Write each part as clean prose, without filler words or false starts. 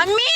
ಅಮ್ಮಿ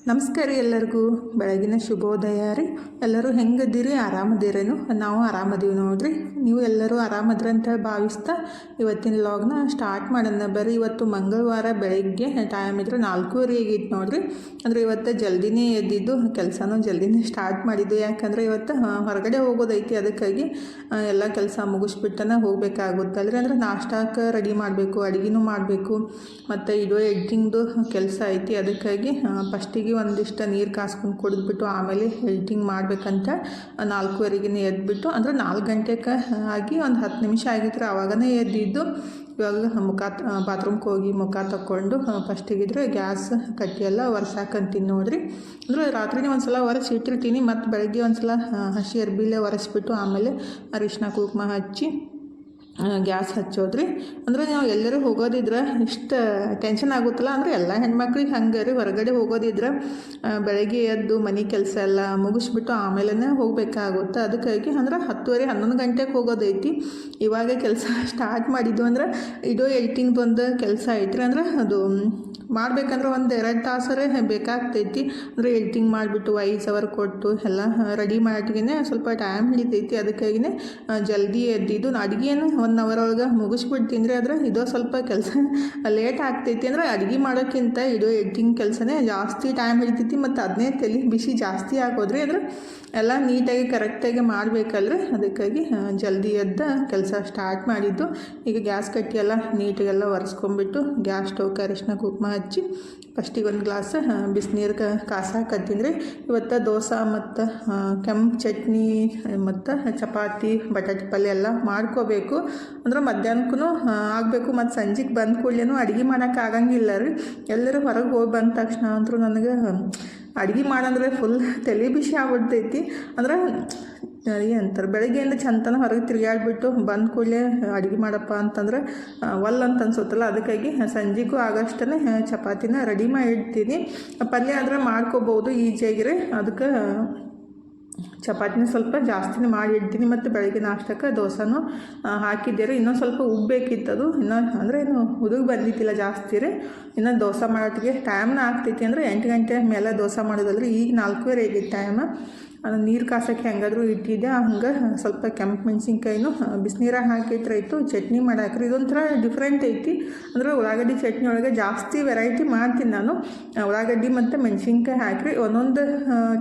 ನಮಸ್ಕಾರ ಎಲ್ಲರಿಗೂ ಬೆಳಗಿನ ಶುಭೋದಯ ರೀ. ಎಲ್ಲರೂ ಹೆಂಗದ್ದೀರಿ? ಆರಾಮದಿರೇನು? ನಾವು ಆರಾಮದೀವಿ ನೋಡ್ರಿ. ನೀವು ಎಲ್ಲರೂ ಆರಾಮದ್ರಿ ಅಂತ ಭಾವಿಸ್ತಾ ಇವತ್ತಿನ ವ್ಲಾಗ್ನ ಸ್ಟಾರ್ಟ್ ಮಾಡೋಣ ಬರ್ರಿ. ಇವತ್ತು ಮಂಗಳವಾರ ಬೆಳಗ್ಗೆ ಟೈಮ್ ಇದ್ರೆ 4:30 ಆಗಿತ್ತು ನೋಡ್ರಿ. ಅಂದರೆ ಇವತ್ತು ಜಲ್ದಿನೇ ಎದ್ದಿದ್ದು, ಕೆಲಸನೂ ಜಲ್ದಿನೇ ಸ್ಟಾರ್ಟ್ ಮಾಡಿದ್ದು. ಯಾಕಂದರೆ ಇವತ್ತು ಹೊರಗಡೆ ಹೋಗೋದೈತಿ, ಅದಕ್ಕಾಗಿ ಎಲ್ಲ ಕೆಲಸ ಮುಗಿಸ್ಬಿಟ್ಟನ ಹೋಗಬೇಕಾಗುತ್ತಲ್ರಿ. ಅಂದರೆ ನಾಷ್ಟಕ್ಕೆ ರೆಡಿ ಮಾಡಬೇಕು, ಅಡುಗೆನೂ ಮಾಡಬೇಕು, ಮತ್ತು ವಿಡಿಯೋ ಎಡಿಟಿಂಗ್ದು ಕೆಲಸ ಐತಿ. ಅದಕ್ಕಾಗಿ ಫಸ್ಟಿಗೆ ಒಂದಿಷ್ಟು ನೀರು ಕಾಸ್ಕೊಂಡು ಕುಡಿದ್ಬಿಟ್ಟು ಆಮೇಲೆ ಎಡಿಟಿಂಗ್ ಮಾಡಬೇಕಂತ 4:30ಗೆ ಎದ್ಬಿಟ್ಟು, ಅಂದರೆ 4 ಗಂಟೆಗೆ ಆಗಿ ಒಂದು 10 ನಿಮಿಷ ಆಗಿದ್ರೆ ಆವಾಗನೇ ಎದ್ದಿದ್ದು. ಇವಾಗ ಬಾತ್ರೂಮ್ಗೆ ಹೋಗಿ ಮುಖ ತಕ್ಕೊಂಡು ಫಸ್ಟಿಗಿದ್ರೆ ಗ್ಯಾಸ್ ಕಟ್ಟಿಯೆಲ್ಲ ಒರೆಸಾಕಂತೀನಿ ನೋಡ್ರಿ. ಅಂದರೆ ರಾತ್ರಿನೇ ಒಂದು ಸಲ ಒರೆಸಿಟ್ಟಿರ್ತೀನಿ, ಮತ್ತು ಬೆಳಗ್ಗೆ ಒಂದು ಸಲ ಹಸಿ ಅರ್ಬಿಲೆ ಒರೆಸ್ಬಿಟ್ಟು ಆಮೇಲೆ ಅರಿಶಿನ ಕುಂಕುಮ ಹಚ್ಚಿ ಗ್ಯಾಸ್ ಹಚ್ಚೋದ್ರಿ. ಅಂದರೆ ನಾವು ಎಲ್ಲರೂ ಹೋಗೋದಿದ್ರೆ ಇಷ್ಟು ಟೆನ್ಷನ್ ಆಗುತ್ತಲ್ಲ. ಅಂದರೆ ಎಲ್ಲ ಹೆಣ್ಮಕ್ಳಿಗೆ ಹಂಗೆ ರೀ. ಹೊರಗಡೆ ಹೋಗೋದಿದ್ರೆ ಬೆಳಗ್ಗೆ ಎದ್ದು ಮನೆ ಕೆಲಸ ಎಲ್ಲ ಮುಗಿಸ್ಬಿಟ್ಟು ಆಮೇಲೆ ಹೋಗಬೇಕಾಗುತ್ತೆ. ಅದಕ್ಕಾಗಿ ಅಂದ್ರೆ 10:30 11 ಗಂಟೆಗೆ ಹೋಗೋದೈತಿ. ಇವಾಗ ಕೆಲಸ ಸ್ಟಾರ್ಟ್ ಮಾಡಿದ್ದು. ಅಂದ್ರೆ ಇದು ಎಡಿಟಿಂಗ್ ಒಂದು ಕೆಲಸ ಐತ್ರಿ. ಅಂದ್ರೆ ಅದು ಮಾಡಬೇಕಂದ್ರೆ 1-2 ತಾಸರೇ ಬೇಕಾಗ್ತೈತಿ. ಅಂದರೆ ಎಡಿಟಿಂಗ್ ಮಾಡಿಬಿಟ್ಟು ವಾಯ್ಸ್ ಓವರ್ ಕೊಟ್ಟು ಎಲ್ಲ ರೆಡಿ ಮಾಡಿಗೆ ಸ್ವಲ್ಪ ಟೈಮ್ ಹಿಡಿತೈತಿ. ಅದಕ್ಕಾಗಿಯೇ ಜಲ್ದಿ ಎದ್ದಿದ್ದು. ಅಡುಗೆಯನ್ನು 1 ಅವರ್ ಒಳಗೆ ಮುಗಿಸ್ಬಿಡ್ತೀನಿ ರೀ. ಆದರೆ ಇದು ಸ್ವಲ್ಪ ಕೆಲಸ ಲೇಟ್ ಆಗ್ತೈತಿ. ಅಂದರೆ ಅಡುಗೆ ಮಾಡೋಕ್ಕಿಂತ ಇದು ಎಡಿಟಿಂಗ್ ಕೆಲಸನೇ ಜಾಸ್ತಿ ಟೈಮ್ ಹಿಡಿತೈತಿ, ಮತ್ತು ಅದನ್ನೇ ತಲೆ ಬಿಸಿ ಜಾಸ್ತಿ ಆಗೋದ್ರಿ. ಅಂದರೆ ಎಲ್ಲ ನೀಟಾಗಿ ಕರೆಕ್ಟಾಗಿ ಮಾಡಬೇಕಲ್ರಿ. ಅದಕ್ಕಾಗಿ ಜಲ್ದಿ ಎದ್ದ ಕೆಲಸ ಸ್ಟಾರ್ಟ್ ಮಾಡಿದ್ದು. ಈಗ ಗ್ಯಾಸ್ ಕಟ್ಟಿ ಎಲ್ಲ ನೀಟಾಗೆಲ್ಲ ಒರೆಸ್ಕೊಂಬಿಟ್ಟು ಗ್ಯಾಸ್ ಸ್ಟವ್ಗೆ ಅರಿಶಿನ ಕುಂಕುಮ ಹಚ್ಚಿ ಫಸ್ಟಿಗೆ ಒಂದು ಗ್ಲಾಸ್ ಬಿಸಿನೀರು ಕಾಸಾಕತ್ತೀನಿ ರೀ. ಇವತ್ತು ದೋಸೆ ಮತ್ತು ಕೆಂಪು ಚಟ್ನಿ ಮತ್ತು ಚಪಾತಿ ಬಟಾಟೆ ಪಲ್ಯ ಎಲ್ಲ ಮಾಡ್ಕೋಬೇಕು. ಅಂದ್ರೆ ಮಧ್ಯಾಹ್ನಕ್ಕೂ ಆಗಬೇಕು, ಮತ್ತು ಸಂಜೆಗೆ ಬಂದ ಕೂಡಲೇ ಅಡುಗೆ ಮಾಡೋಕೆ ಆಗಂಗಿಲ್ಲ ರೀ. ಎಲ್ಲರೂ ಹೊರಗೆ ಹೋಗಿ ಬಂದ ತಕ್ಷಣ ಅಂತೂ ನನಗೆ ಅಡುಗೆ ಮಾಡಂದ್ರೆ ಫುಲ್ ತಲೆ ಬಿಸಿ ಆಗ್ಬಿಡ್ತೈತಿ. ಅಂದ್ರೆ ಅಂತಾರೆ ಬೆಳಗ್ಗೆಯಿಂದ ಚಂತನ ಹೊರಗೆ ತಿರುಗಾಡ್ಬಿಟ್ಟು ಬಂದ ಕೂಡಲೇ ಅಡುಗೆ ಮಾಡಪ್ಪ ಅಂತಂದ್ರೆ ಅಂತ ಅನ್ಸುತ್ತಲ್ಲ. ಅದಕ್ಕಾಗಿ ಸಂಜೆಗೂ ಆಗಷ್ಟೇ ಚಪಾತಿನ ರೆಡಿ ಮಾಡಿಡ್ತೀನಿ. ಪಲ್ಯ ಆದರೆ ಮಾಡ್ಕೋಬೋದು ಈಜಿಯಾಗಿರಿ. ಅದಕ್ಕೆ ಚಪಾತಿನ ಸ್ವಲ್ಪ ಜಾಸ್ತಿನೇ ಮಾಡಿ ಇಡ್ತೀನಿ. ಮತ್ತು ಬೆಳಗ್ಗೆ ನಾಷ್ಟಕ್ಕೆ ದೋಸೆನೂ ಹಾಕಿದ್ದೆ ರೀ. ಇನ್ನೊಂದು ಸ್ವಲ್ಪ ಉಬ್ಬೇಕಿತ್ತದು. ಅಂದರೆ ಏನು ಹುದುಗ್ ಬಂದಿತ್ತಿಲ್ಲ ಜಾಸ್ತಿ ರೀ. ಇನ್ನು ದೋಸೆ ಮಾಡೋತ್ತಿಗೆ ಟೈಮ್ನ ಆಗ್ತೈತಿ. ಅಂದರೆ 8 ಗಂಟೆ ಮೇಲೆ ದೋಸೆ ಮಾಡೋದಲ್ರಿ. ಈಗ 4:30 ಆಗಿತ್ತು ಟೈಮ್. ನೀರು ಕಾಸೋಕ್ಕೆ ಹೆಂಗಾದರೂ ಇಟ್ಟಿದ್ದೆ. ಹಂಗೆ ಸ್ವಲ್ಪ ಕೆಂಪು ಮೆಣಸಿನ್ಕಾಯಿನೂ ಬಿಸಿನೀರಾಗ ಹಾಕಿಟ್ರಾಯ್ತು. ಚಟ್ನಿ ಮಾಡಾಕ್ರಿ ಇದೊಂಥರ ಡಿಫ್ರೆಂಟ್ ಐತಿ. ಅಂದರೆ ಉಳ್ಳಾಗಡ್ಡಿ ಚಟ್ನಿ ಒಳಗೆ ಜಾಸ್ತಿ ವೆರೈಟಿ ಮಾಡ್ತೀನಿ ನಾನು. ಉಳ್ಳಾಗಡ್ಡಿ ಮತ್ತು ಮೆಣಸಿನ್ಕಾಯಿ ಹಾಕಿರಿ ಒಂದೊಂದು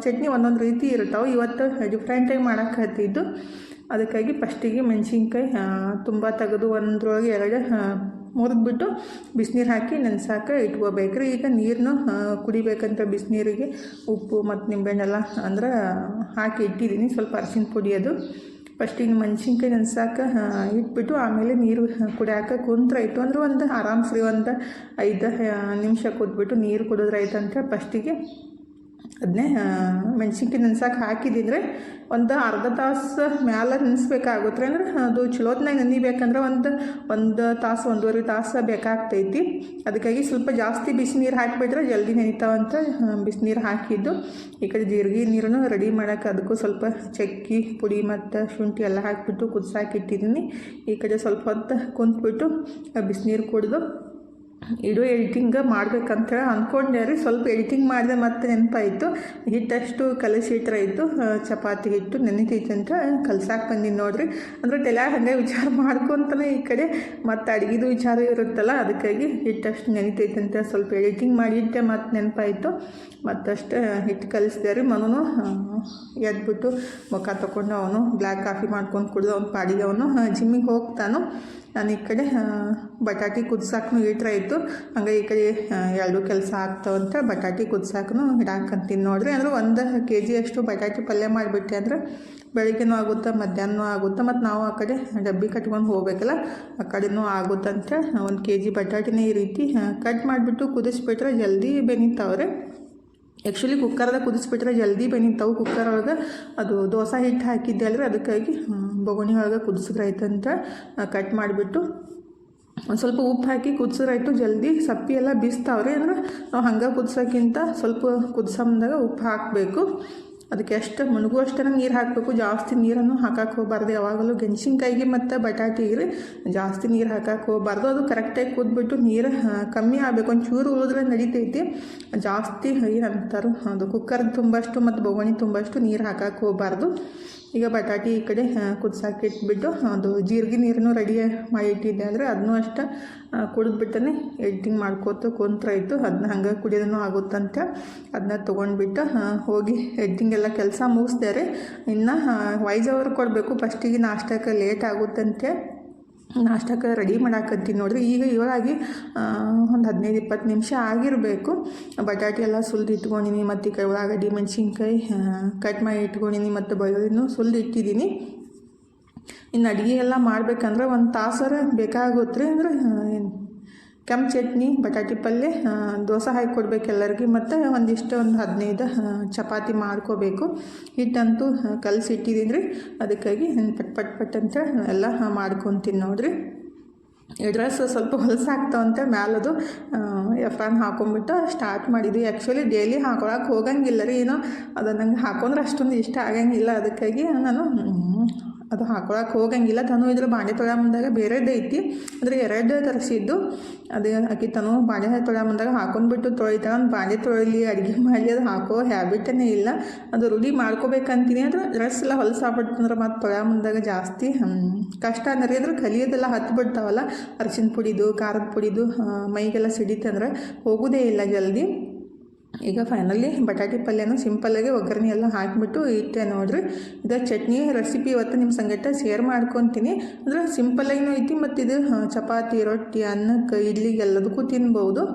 ಚಟ್ನಿ ಒಂದೊಂದು ರೀತಿ ಇರ್ತಾವೆ. ಇವತ್ತು ಡಿಫ್ರೆಂಟಾಗಿ ಮಾಡೋಕೆ ಹತ್ತಿದ್ದು. ಅದಕ್ಕಾಗಿ ಫಸ್ಟಿಗೆ ಮೆಣಸಿನ್ಕಾಯಿ ತುಂಬ ತೆಗೆದು ಒಂದ್ರೊಳಗೆ 2 ಮುರಿದ್ಬಿಟ್ಟು ಬಿಸಿನೀರು ಹಾಕಿ ನೆನೆಸಾಕ ಇಟ್ಕೋಬೇಕ್ರಿ. ಈಗ ನೀರನ್ನು ಕುಡಿಬೇಕಂತ ಬಿಸಿನೀರಿಗೆ ಉಪ್ಪು ಮತ್ತು ನಿಂಬೆಹಣ್ಣೆಲ್ಲ ಅಂದ್ರೆ ಹಾಕಿ ಇಟ್ಟಿದ್ದೀನಿ. ಸ್ವಲ್ಪ ಅರಿಶಿನ ಪುಡಿ ಅದು ಫಸ್ಟಿಗೆ ಮೆಣಸಿನ್ಕಾಯಿ ನೆನೆಸಾಕ ಇಟ್ಬಿಟ್ಟು ಆಮೇಲೆ ನೀರು ಕುಡಿಯಾಕ ಕುಂತ್ರಾಯ್ತು. ಅಂದ್ರೆ ಒಂದು ಆರಾಮ್ಸ್ರಿ ಒಂದು 5 ನಿಮಿಷ ಕೂತ್ಬಿಟ್ಟು ನೀರು ಕುಡಿದ್ರಾಯ್ತಂತ ಫಸ್ಟಿಗೆ ಅದನ್ನೇ ಮೆಣಸಿನ್ಕಾಯಿ ನೆನೆಸಾಕ ಹಾಕಿದ್ದಿದ್ರೆ ಒಂದು ಅರ್ಧ ತಾಸು ಮ್ಯಾಲೆ ನೆನೆಸ್ಬೇಕಾಗುತ್ತೆ ರೀ. ಅಂದ್ರೆ ಅದು ಚಲೋತ್ನಾಗ ನೆನಿಬೇಕಂದ್ರೆ ಒಂದು ತಾಸು 1.5 ತಾಸು ಬೇಕಾಗ್ತೈತಿ. ಅದಕ್ಕಾಗಿ ಸ್ವಲ್ಪ ಜಾಸ್ತಿ ಬಿಸಿನೀರು ಹಾಕಿಬಿಟ್ರೆ ಜಲ್ದಿ ನೆನಿತಾವಂತ ಬಿಸಿನೀರು ಹಾಕಿದ್ದು. ಈ ಕಡೆ ಜೀರಿಗೆ ನೀರನ್ನು ರೆಡಿ ಮಾಡೋಕೆ ಅದಕ್ಕೂ ಸ್ವಲ್ಪ ಚಕ್ಕಿ ಪುಡಿ ಮತ್ತು ಶುಂಠಿ ಎಲ್ಲ ಹಾಕಿಬಿಟ್ಟು ಕುದಿಸಾಕಿಟ್ಟಿದ್ದೀನಿ. ಈ ಕಡೆ ಸ್ವಲ್ಪ ಹೊತ್ತು ಕುಂತ್ಬಿಟ್ಟು ಬಿಸಿನೀರು ಕುಡಿದು ವಿಡಿಯೋ ಎಡಿಟಿಂಗ್ ಮಾಡ್ಬೇಕಂತೇಳಿ ಅಂದ್ಕೊಂಡೆ ರೀ. ಸ್ವಲ್ಪ ಎಡಿಟಿಂಗ್ ಮಾಡಿದೆ ಮತ್ತು ನೆನಪಾಯಿತು. ಹಿಟ್ಟಷ್ಟು ಕಲಸಿಟ್ರಾಯಿತು. ಚಪಾತಿ ಹಿಟ್ಟು ನೆನಿತೈತೆ ಅಂತ ಕಲ್ಸಾಕೆ ಬಂದೀನಿ ನೋಡಿರಿ. ಅಂದರೆ ತಲೆ ಹಾಗೆ ವಿಚಾರ ಮಾಡ್ಕೊತಾನೆ ಈ ಕಡೆ ಮತ್ತು ಅಡುಗೆದು ವಿಚಾರ ಇರುತ್ತಲ್ಲ. ಅದಕ್ಕಾಗಿ ಹಿಟ್ಟಷ್ಟು ನೆನಿತೈತೆ ಅಂತ ಸ್ವಲ್ಪ ಎಡಿಟಿಂಗ್ ಮಾಡಿಟ್ಟೆ ಮತ್ತು ನೆನಪಾಯಿತು. ಮತ್ತಷ್ಟು ಹಿಟ್ಟು ಕಲಿಸಿದೆ ರೀ. ಮನೂ ಎದ್ಬಿಟ್ಟು ಮುಖ ತೊಗೊಂಡು ಅವನು ಬ್ಲ್ಯಾಕ್ ಕಾಫಿ ಮಾಡ್ಕೊಂಡು ಕುಡಿದು ಅವ್ನ ಪಾಡಿಗೆ ಅವನು ಜಿಮ್ಮಿಗೆ ಹೋಗ್ತಾನು. ನಾನು ಈ ಕಡೆ ಬಟಾಟಿ ಕುದ್ಸಾಕೂ ಇಟ್ರಾಯಿತು. ಹಂಗೆ ಈ ಕಡೆ ಎರಡು ಕೆಲಸ ಆಗ್ತಾವಂತ ಬಟಾಟಿ ಕುದ್ಸಾಕೂ ಇಡಾಕಂತೀನಿ ನೋಡ್ರಿ. ಅಂದ್ರೆ 1 kg ಅಷ್ಟು ಬಟಾಟಿ ಪಲ್ಯ ಮಾಡಿಬಿಟ್ಟೆ ಅಂದ್ರೆ ಬೆಳಿಗ್ಗೆನೂ ಆಗುತ್ತೆ, ಮಧ್ಯಾಹ್ನ ಆಗುತ್ತೆ, ಮತ್ತು ನಾವು ಆ ಕಡೆ ಡಬ್ಬಿ ಕಟ್ಕೊಂಡು ಹೋಗ್ಬೇಕಲ್ಲ ಆ ಕಡೆನೂ ಆಗುತ್ತಂತ 1 kg ಬಟಾಟಿನ ಈ ರೀತಿ ಕಟ್ ಮಾಡಿಬಿಟ್ಟು ಕುದಿಸ್ಬಿಟ್ರೆ ಜಲ್ದಿ ಬೆನಿತಾವ್ರೆ. ಆ್ಯಕ್ಚುಲಿ ಕುಕ್ಕರ್ದಾಗ ಕುದಿಸ್ಬಿಟ್ರೆ ಜಲ್ದಿ ಬೆನಿತಾವು. ಕುಕ್ಕರ್ ಒಳಗೆ ಅದು ದೋಸೆ ಹಿಟ್ಟು ಹಾಕಿದ್ದೆ ಅಲ್ರಿ, ಅದಕ್ಕಾಗಿ ಬೊಗಣಿ ಒಳಗೆ ಕುದಿಸಿದ್ರಾಯ್ತಂತ ಕಟ್ ಮಾಡಿಬಿಟ್ಟು ಒಂದು ಸ್ವಲ್ಪ ಉಪ್ಪು ಹಾಕಿ ಕುದಿಸಿದ್ರಾಯ್ತು. ಜಲ್ದಿ ಸಪ್ಪಿ ಎಲ್ಲ ಬೀಸ್ತಾವ್ರಿ. ಅಂದ್ರೆ ನಾವು ಹಂಗೆ ಕುದಿಸೋಕ್ಕಿಂತ ಸ್ವಲ್ಪ ಕುದಿಸಂದಾಗ ಉಪ್ಪು ಹಾಕಬೇಕು. ಅದಕ್ಕೆ ಎಷ್ಟು ಮುಳುಗುವಷ್ಟೇ ನೀರು ಹಾಕಬೇಕು. ಜಾಸ್ತಿ ನೀರನ್ನು ಹಾಕಕ್ಕೆ ಹೋಗಬಾರ್ದು. ಯಾವಾಗಲೂ ಗೆಣಸಿನ್ಕಾಯಿಗೆ ಮತ್ತು ಬಟಾಟಿಗೆ ಜಾಸ್ತಿ ನೀರು ಹಾಕಕ್ಕೆ ಹೋಗಬಾರ್ದು. ಅದು ಕರೆಕ್ಟಾಗಿ ಕುದ್ಬಿಟ್ಟು ನೀರು ಕಮ್ಮಿ ಆಗಬೇಕು. ಒಂದು ಚೂರು ಉಳಿದ್ರೆ ನಡೀತೈತಿ. ಜಾಸ್ತಿ ಏನಂತಾರೋ ಅದು ಕುಕ್ಕರ್ ತುಂಬಷ್ಟು ಮತ್ತು ಬೊಗಣಿ ತುಂಬಷ್ಟು ನೀರು ಹಾಕಕ್ಕೆ ಹೋಗಬಾರ್ದು. ಈಗ ಬಟಾಟಿ ಈ ಕಡೆ ಕುದ್ಸಾಕಿ ಇಟ್ಬಿಟ್ಟು ಅದು ಜೀರಿಗೆ ನೀರನ್ನು ರೆಡಿ ಮಾಡಿ ಇಟ್ಟಿದ್ದೆ ಅಂದರೆ ಅದನ್ನೂ ಅಷ್ಟೇ ಕುಡಿದ್ಬಿಟ್ಟನೆ ಎಡಿಟಿಂಗ್ ಮಾಡ್ಕೋತ ಕುಂತ್ರಾಯ್ತು. ಅದನ್ನ ಹಂಗೆ ಕುಡಿಯೋದೂ ಆಗುತ್ತಂತೆ. ಅದನ್ನ ತೊಗೊಂಡ್ಬಿಟ್ಟು ಹೋಗಿ ಎಡಿಟಿಂಗ್ ಎಲ್ಲ ಕೆಲಸ ಮುಗಿಸ್ದೆ. ಇನ್ನು ವಾಯ್ಸ್ ಓವರ್ ಕೊಡಬೇಕು. ಫಸ್ಟಿಗೆ ನಾಷ್ಟಕ್ಕೆ ಲೇಟ್ ಆಗುತ್ತಂತೆ. ನಾಷ್ಟಕ್ಕೆ ರೆಡಿ ಮಾಡಾಕತ್ತೀನಿ ನೋಡ್ರಿ. ಈಗ ಇವಾಗಿ ಒಂದು 15-20 ನಿಮಿಷ ಆಗಿರಬೇಕು. ಬಟಾಟಿ ಎಲ್ಲ ಸುಲಿದು ಇಟ್ಕೊಂಡಿನಿ, ಮತ್ತು ಈ ಕಡೆ ಉಳ್ಳಾಗಡ್ಡಿ ಮೆಣಸಿನ್ಕಾಯಿ ಕಟ್ ಮಾಡಿ ಇಟ್ಕೊಂಡಿನಿ, ಮತ್ತು ಬೆಳ್ಳುಳ್ಳಿನೂ ಸುಲಿದು ಇಟ್ಟಿದ್ದೀನಿ. ಇನ್ನು ಅಡುಗೆ ಎಲ್ಲ ಮಾಡ್ಬೇಕಂದ್ರೆ 1 ತಾಸರ ಬೇಕಾಗುತ್ತೆ ರೀ. ಅಂದ್ರೆ ಕೆಂಪು ಚಟ್ನಿ, ಬಟಾಟಿ ಪಲ್ಯ, ದೋಸೆ ಹಾಕಿ ಕೊಡ್ಬೇಕು ಎಲ್ಲರಿಗೆ, ಮತ್ತು ಒಂದು 15 ಚಪಾತಿ ಮಾಡ್ಕೋಬೇಕು. ಹಿಟ್ಟಂತೂ ಕಲಸಿಟ್ಟಿದ್ದೀನಿ ರೀ. ಅದಕ್ಕಾಗಿ ಪಟ್ ಅಂತ ಎಲ್ಲ ಮಾಡ್ಕೊತೀನಿ ನೋಡ್ರಿ. ಈ ಡ್ರೆಸ್ ಸ್ವಲ್ಪ ಹೊಲಸಾಗ್ತಾವಂತೆ ಮ್ಯಾಲದು ಎಫ್ರಾನ್ ಹಾಕೊಂಡ್ಬಿಟ್ಟು ಸ್ಟಾರ್ಟ್ ಮಾಡಿದ್ವಿ. ಆ್ಯಕ್ಚುಲಿ ಡೈಲಿ ಹಾಕೊಳಕ್ಕೆ ಹೋಗಂಗಿಲ್ಲ ರೀ. ಏನೋ ಅದು ನಂಗೆ ಹಾಕೊಂಡ್ರೆ ಅಷ್ಟೊಂದು ಇಷ್ಟ ಆಗಂಗಿಲ್ಲ. ಅದಕ್ಕಾಗಿ ನಾನು ಅದು ಹಾಕೊಳಕ್ಕೆ ಹೋಗಂಗಿಲ್ಲ. ತನು ಇದ್ರ ಬಾಂಡೆ ತೊಳೆ ಮುಂದಾಗ ಬೇರೆದೇ ಐತಿ. ಅಂದರೆ 2 ತರಿಸಿದ್ದು. ಅದು ಆಕಿ ತನು ಬಾಂಡೆ ತೊಳೆ ಮುಂದಾಗ ಹಾಕೊಂಡ್ಬಿಟ್ಟು ತೊಳಿತಾಳೆ. ಒಂದು ಬಾಂಡೆ ತೊಳಿಲಿ, ಅಡುಗೆ ಮಾಡಲಿ, ಅದು ಹಾಕೋ ಹ್ಯಾಬಿಟೇ ಇಲ್ಲ. ಅದು ರೂಢಿ ಮಾಡ್ಕೋಬೇಕಂತೀನಿ. ಅಂದ್ರೆ ಡ್ರೆಸ್ ಎಲ್ಲ ಹೊಲಸಾಗ್ಬಿಡ್ತಂದ್ರೆ ಮತ್ತು ತೊಳೆ ಮುಂದಾಗ ಜಾಸ್ತಿ ಕಷ್ಟ ಅಂದ್ರೆ ಅಂದ್ರೆ ಕಲಿಯೋದೆಲ್ಲ ಹತ್ಬಿಡ್ತಾವಲ್ಲ. ಅರಿಶಿನ ಪುಡಿದು, ಖಾರದ ಪುಡಿದು ಮೈಗೆಲ್ಲ ಸಿಡಿತಂದ್ರೆ ಹೋಗೋದೇ ಇಲ್ಲ ಜಲ್ದಿ. ಈಗ ಫೈನಲಿ ಬಟಾಟಿ ಪಲ್ಯನೂ ಸಿಂಪಲ್ಲಾಗಿ ಒಗ್ಗರಣೆ ಎಲ್ಲ ಹಾಕಿಬಿಟ್ಟು ಇಟ್ಟೆ ನೋಡ್ರಿ. ಇದು ಚಟ್ನಿ ರೆಸಿಪಿ ಇವತ್ತು ನಿಮ್ಮ ಸಂಗಟ ಶೇರ್ ಮಾಡ್ಕೊತೀನಿ. ಅಂದರೆ ಸಿಂಪಲ್ಲಾಗಿನೂ ಐತಿ, ಮತ್ತು ಇದು ಚಪಾತಿ, ರೊಟ್ಟಿ, ಅನ್ನಕ್ಕೆ, ಇಡ್ಲಿಗೆ ಎಲ್ಲದಕ್ಕೂ ತಿನ್ಬೋದು.